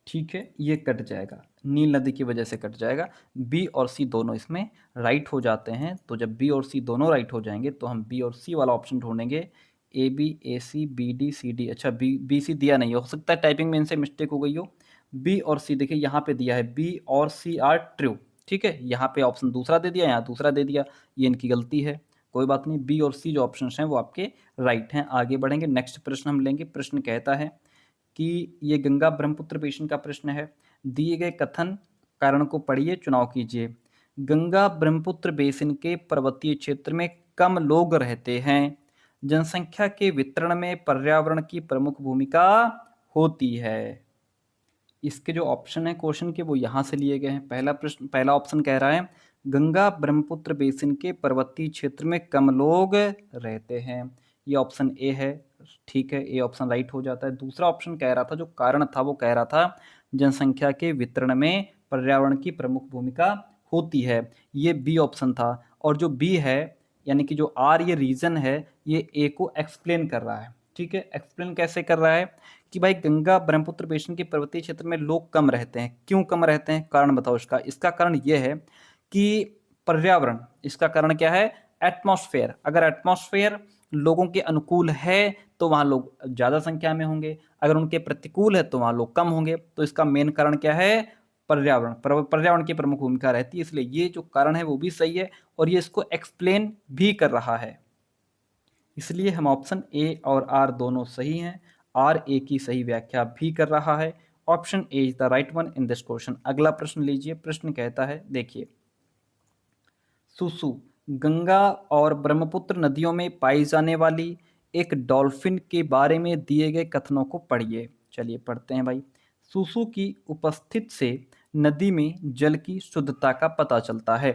ठीक है, ये कट जाएगा, नील नदी की वजह से कट जाएगा। बी और सी दोनों इसमें राइट हो जाते हैं। तो जब बी और सी दोनों राइट हो जाएंगे तो हम बी और सी वाला ऑप्शन ढूंढेंगे, A B A C B D C D. अच्छा, बी सी दिया नहीं, हो सकता है टाइपिंग में इनसे मिस्टेक हो गई हो। बी और सी देखिए यहाँ पे दिया है बी और सी आर ट्रू। ठीक है, यहाँ पे ऑप्शन दूसरा दे दिया, यहाँ दूसरा दे दिया, ये इनकी गलती है, कोई बात नहीं। बी और सी जो ऑप्शन हैं वो आपके राइट हैं। आगे बढ़ेंगे, नेक्स्ट प्रश्न हम लेंगे। प्रश्न कहता है कि ये गंगा ब्रह्मपुत्र बेसिन का प्रश्न है, दिए गए कथन कारण को पढ़िए, चुनाव कीजिए। गंगा ब्रह्मपुत्र बेसिन के पर्वतीय क्षेत्र में कम लोग रहते हैं, जनसंख्या के वितरण में पर्यावरण की प्रमुख भूमिका होती है। इसके जो ऑप्शन है क्वेश्चन के वो यहाँ से लिए गए हैं। पहला प्रश्न, पहला ऑप्शन कह रहा है गंगा ब्रह्मपुत्र बेसिन के पर्वतीय क्षेत्र में कम लोग रहते हैं, ये ऑप्शन ए है। ठीक है, ए ऑप्शन राइट हो जाता है। दूसरा ऑप्शन कह रहा था, जो कारण था वो कह रहा था जनसंख्या के वितरण में पर्यावरण की प्रमुख भूमिका होती है, ये बी ऑप्शन था। और जो बी है यानी कि जो आर ये रीजन है, ये ए को एक्सप्लेन कर रहा है। ठीक है, एक्सप्लेन कैसे कर रहा है कि भाई गंगा ब्रह्मपुत्र बेसिन के पर्वतीय क्षेत्र में लोग कम रहते हैं, क्यों कम रहते हैं, कारण बताओ इसका। इसका कारण ये है कि पर्यावरण, इसका कारण क्या है, एटमॉस्फेयर। अगर एटमॉस्फेयर लोगों के अनुकूल है तो वहाँ लोग ज़्यादा संख्या में होंगे, अगर उनके प्रतिकूल है तो वहाँ लोग कम होंगे। तो इसका मेन कारण क्या है, पर्यावरण। पर्यावरण की प्रमुख भूमिका रहती है, इसलिए ये जो कारण है वो भी सही है और ये इसको एक्सप्लेन भी कर रहा है। इसलिए हम ऑप्शन ए और आर दोनों सही हैं। आर ए की सही व्याख्या भी कर रहा है। Option A is the right one in this question. अगला प्रश्न लीजिए। प्रश्न कहता है, देखिए, सुसु गंगा और ब्रह्मपुत्र नदियों में पाई जाने वाली एक डॉल्फिन के बारे में दिए गए कथनों को पढ़िए। चलिए पढ़ते हैं भाई। सुसु की उपस्थिति से नदी में जल की शुद्धता का पता चलता है।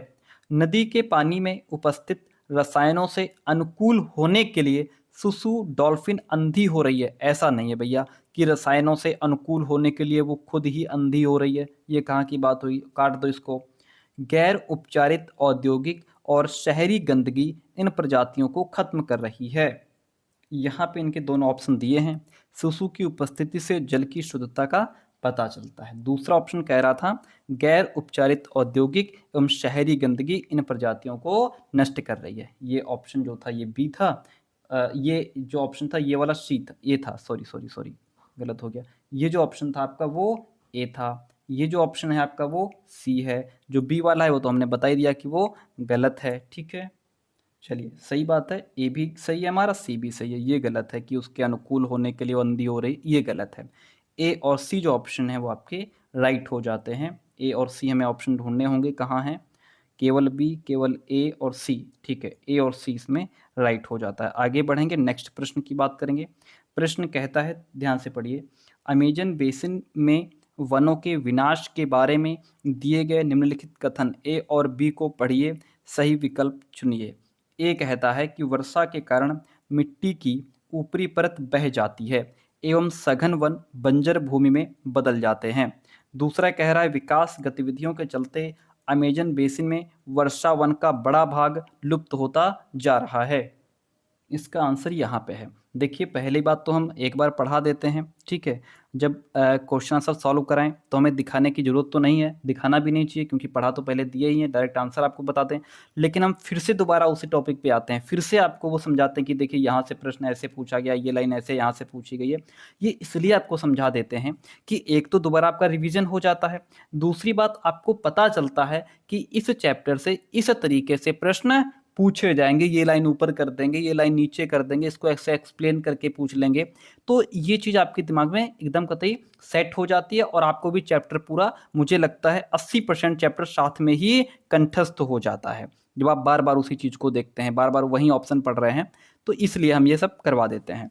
नदी के पानी में उपस्थित रसायनों से अनुकूल होने के लिए सुसु डॉल्फिन अंधी हो रही है, ऐसा नहीं है भैया कि रसायनों से अनुकूल होने के लिए वो खुद ही अंधी हो रही है। ये कहाँ की बात हुई, काट दो इसको। गैर उपचारित औद्योगिक और शहरी गंदगी इन प्रजातियों को खत्म कर रही है। यहाँ पे इनके दोनों ऑप्शन दिए हैं। सुसु की उपस्थिति से जल की शुद्धता का पता चलता है। दूसरा ऑप्शन कह रहा था गैर उपचारित औद्योगिक एवं शहरी गंदगी इन प्रजातियों को नष्ट कर रही है। ये ऑप्शन जो था ये बी था। ये जो ऑप्शन था ये वाला सी था, ये था, सॉरी गलत हो गया। ये जो ऑप्शन था आपका वो ए था, ये जो ऑप्शन है आपका वो सी है। जो बी वाला है वो तो हमने बता ही दिया कि वो गलत है। ठीक है, चलिए सही बात है, ए भी सही है हमारा, सी भी सही है। ये गलत है कि उसके अनुकूल होने के लिए वो अंधी हो रही, ये गलत है। ए और सी जो ऑप्शन है वो आपके राइट हो जाते हैं। ए और सी हमें ऑप्शन ढूंढने होंगे, कहाँ हैं, केवल बी, केवल ए और सी। ठीक है, ए और सी इसमें राइट हो जाता है। आगे बढ़ेंगे, नेक्स्ट प्रश्न की बात करेंगे। प्रश्न कहता है, ध्यान से पढ़िए, अमेजन बेसिन में वनों के विनाश के बारे में दिए गए निम्नलिखित कथन ए और बी को पढ़िए, सही विकल्प चुनिए। ए कहता है कि वर्षा के कारण मिट्टी की ऊपरी परत बह जाती है एवं सघन वन बंजर भूमि में बदल जाते हैं। दूसरा कह रहा है विकास गतिविधियों के चलते अमेजन बेसिन में वर्षा वन का बड़ा भाग लुप्त होता जा रहा है। इसका आंसर यहाँ पे है। देखिए, पहली बात तो हम एक बार पढ़ा देते हैं। ठीक है, जब क्वेश्चन आंसर सॉल्व कराएं तो हमें दिखाने की जरूरत तो नहीं है, दिखाना भी नहीं चाहिए क्योंकि पढ़ा तो पहले दिए ही है, डायरेक्ट आंसर आपको बताते हैं। लेकिन हम फिर से दोबारा उसी टॉपिक पे आते हैं, फिर से आपको वो समझाते हैं कि देखिए यहाँ से प्रश्न ऐसे पूछा गया, ये लाइन ऐसे यहाँ से पूछी गई है। ये इसलिए आपको समझा देते हैं कि एक तो दोबारा आपका रिविजन हो जाता है, दूसरी बात आपको पता चलता है कि इस चैप्टर से इस तरीके से प्रश्न पूछे जाएंगे, ये लाइन ऊपर कर देंगे, ये लाइन नीचे कर देंगे, इसको ऐसे एक्सप्लेन करके पूछ लेंगे। तो ये चीज़ आपके दिमाग में एकदम कतई सेट हो जाती है और आपको भी चैप्टर पूरा, मुझे लगता है 80% चैप्टर साथ में ही कंठस्थ हो जाता है जब आप बार बार उसी चीज़ को देखते हैं, बार बार वही ऑप्शन पढ़ रहे हैं। तो इसलिए हम ये सब करवा देते हैं।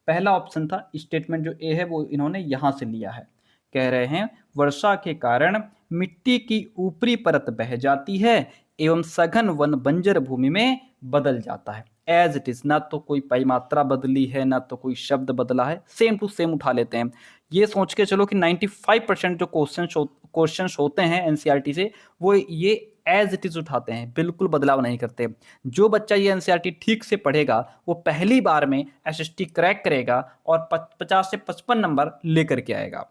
पहला ऑप्शन था स्टेटमेंट जो ए है वो इन्होंने यहाँ से लिया है। कह रहे हैं वर्षा के कारण मिट्टी की ऊपरी परत बह जाती है एवं सघन वन बंजर भूमि में बदल जाता है। एज इट इज, ना तो कोई पई मात्रा बदली है ना तो कोई शब्द बदला है, सेम टू सेम उठा लेते हैं। ये सोच के चलो कि 95% जो क्वेश्चंस होते हैं एनसीईआरटी से वो ये एज इट इज उठाते हैं, बिल्कुल बदलाव नहीं करते। जो बच्चा ये एनसीईआरटी ठीक से पढ़ेगा वो पहली बार में एसएसटी क्रैक करेगा और 50 से 55 नंबर लेकर के आएगा।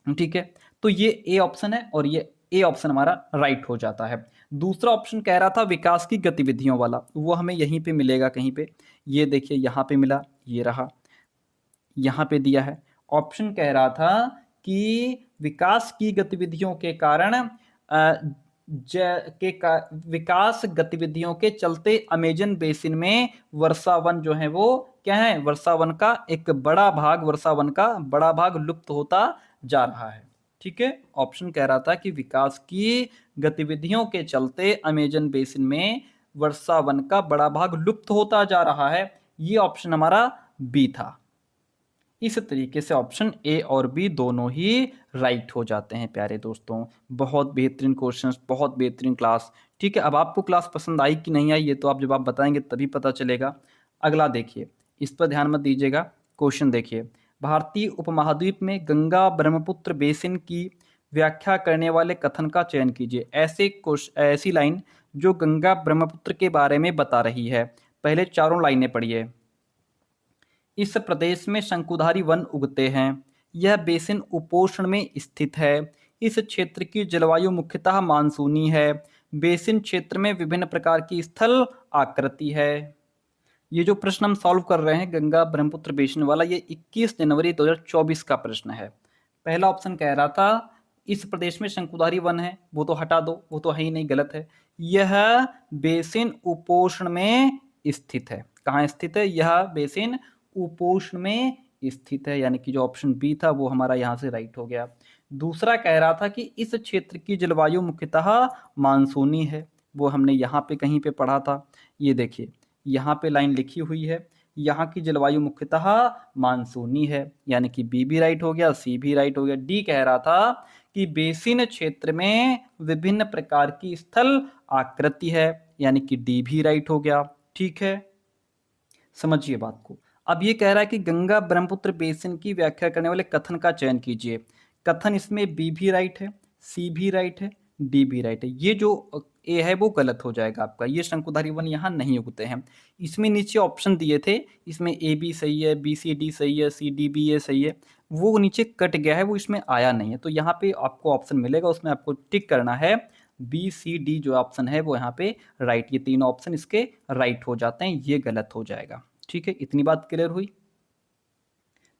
ठीक है, तो ये ए ऑप्शन है और ये ए ऑप्शन हमारा राइट हो जाता है। दूसरा ऑप्शन कह रहा था विकास की गतिविधियों वाला, वो हमें यहीं पे मिलेगा कहीं पे। ये देखिए यहाँ पे मिला, ये रहा, यहाँ पे दिया है। ऑप्शन कह रहा था कि विकास की गतिविधियों के कारण विकास गतिविधियों के चलते अमेजन बेसिन में वर्षावन जो है वो क्या है, वर्षावन का एक बड़ा भाग, वर्षावन का बड़ा भाग लुप्त होता जा रहा है। ठीक है, ऑप्शन कह रहा था कि विकास की गतिविधियों के चलते अमेजन बेसिन में वर्षावन का बड़ा भाग लुप्त होता जा रहा है। ये ऑप्शन हमारा बी था। इस तरीके से ऑप्शन ए और बी दोनों ही राइट हो जाते हैं प्यारे दोस्तों। बहुत बेहतरीन क्वेश्चंस, बहुत बेहतरीन क्लास। ठीक है, अब आपको क्लास पसंद आई कि नहीं आई ये तो आप जब आप बताएंगे तभी पता चलेगा। अगला देखिए, इस पर ध्यान मत दीजिएगा। क्वेश्चन देखिए, भारतीय उपमहाद्वीप में गंगा ब्रह्मपुत्र बेसिन की व्याख्या करने वाले कथन का चयन कीजिए। ऐसी लाइन जो गंगा ब्रह्मपुत्र के बारे में बता रही है। पहले चारों लाइनें पढ़िए। इस प्रदेश में शंकुधारी वन उगते हैं। यह बेसिन उपोष्ण में स्थित है। इस क्षेत्र की जलवायु मुख्यतः मानसूनी है। बेसिन क्षेत्र में विभिन्न प्रकार की स्थल आकृति है। ये जो प्रश्न हम सॉल्व कर रहे हैं गंगा ब्रह्मपुत्र बेसिन वाला, ये 21 जनवरी 2024 का प्रश्न है। पहला ऑप्शन कह रहा था इस प्रदेश में शंकुधारी वन है, वो तो हटा दो, वो तो है ही नहीं, गलत है। यह बेसिन उपोष्ण में स्थित है। कहाँ स्थित है? यह बेसिन उपोष्ण में स्थित है, यानी कि जो ऑप्शन बी था वो हमारा यहाँ से राइट हो गया। दूसरा कह रहा था कि इस क्षेत्र की जलवायु मुख्यतः मानसूनी है, वो हमने यहाँ पे कहीं पे पढ़ा था। ये देखिए यहाँ पे लाइन लिखी हुई है, यहाँ की जलवायु मुख्यतः मानसूनी है, यानी कि बी भी राइट हो गया, सी भी राइट हो गया। डी कह रहा था कि बेसिन क्षेत्र में विभिन्न प्रकार की स्थल आकृति है, यानी कि डी भी राइट हो गया। ठीक है, समझिए बात को। अब ये कह रहा है कि गंगा ब्रह्मपुत्र बेसिन की व्याख्या करने वाले कथन का चयन कीजिए। कथन इसमें बी भी राइट है, सी भी राइट है, डी भी राइट है। ये जो ए है वो गलत हो जाएगा आपका, ये शंकुधारी वन यहाँ नहीं उगते हैं। इसमें नीचे ऑप्शन दिए थे, इसमें ए बी सही है, बी सी डी सही है, सी डी बी ए सही है, वो नीचे कट गया है, वो इसमें आया नहीं है। तो यहाँ पे आपको ऑप्शन मिलेगा, उसमें आपको टिक करना है बी सी डी जो ऑप्शन है वो यहाँ पे राइट। ये तीनों ऑप्शन इसके राइट हो जाते हैं, ये गलत हो जाएगा। ठीक है, इतनी बात क्लियर हुई।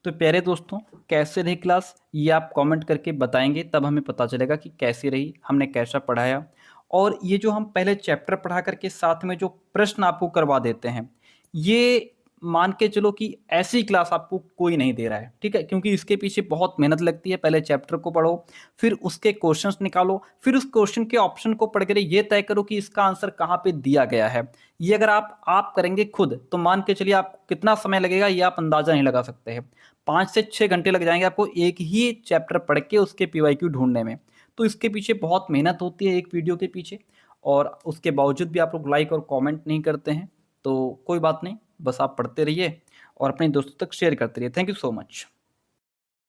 तो प्यारे दोस्तों, कैसे रही क्लास ये आप कमेंट करके बताएंगे, तब हमें पता चलेगा कि कैसी रही, हमने कैसा पढ़ाया। और ये जो हम पहले चैप्टर पढ़ा करके साथ में जो प्रश्न आपको करवा देते हैं, ये मान के चलो कि ऐसी क्लास आपको कोई नहीं दे रहा है। ठीक है, क्योंकि इसके पीछे बहुत मेहनत लगती है। पहले चैप्टर को पढ़ो, फिर उसके क्वेश्चंस निकालो, फिर उस क्वेश्चन के ऑप्शन को पढ़ कर ये तय करो कि इसका आंसर कहाँ पे दिया गया है। ये अगर आप करेंगे खुद तो मान के चलिए आपको कितना समय लगेगा ये आप अंदाजा नहीं लगा सकते हैं। 5 से 6 घंटे लग जाएंगे आपको एक ही चैप्टर पढ़ के उसके पीवाईक्यू ढूंढने में। तो इसके पीछे बहुत मेहनत होती है एक वीडियो के पीछे, और उसके बावजूद भी आप लोग लाइक और कमेंट नहीं करते हैं। तो कोई बात नहीं, बस आप पढ़ते रहिए और अपने दोस्तों तक शेयर करते रहिए। Thank you so much.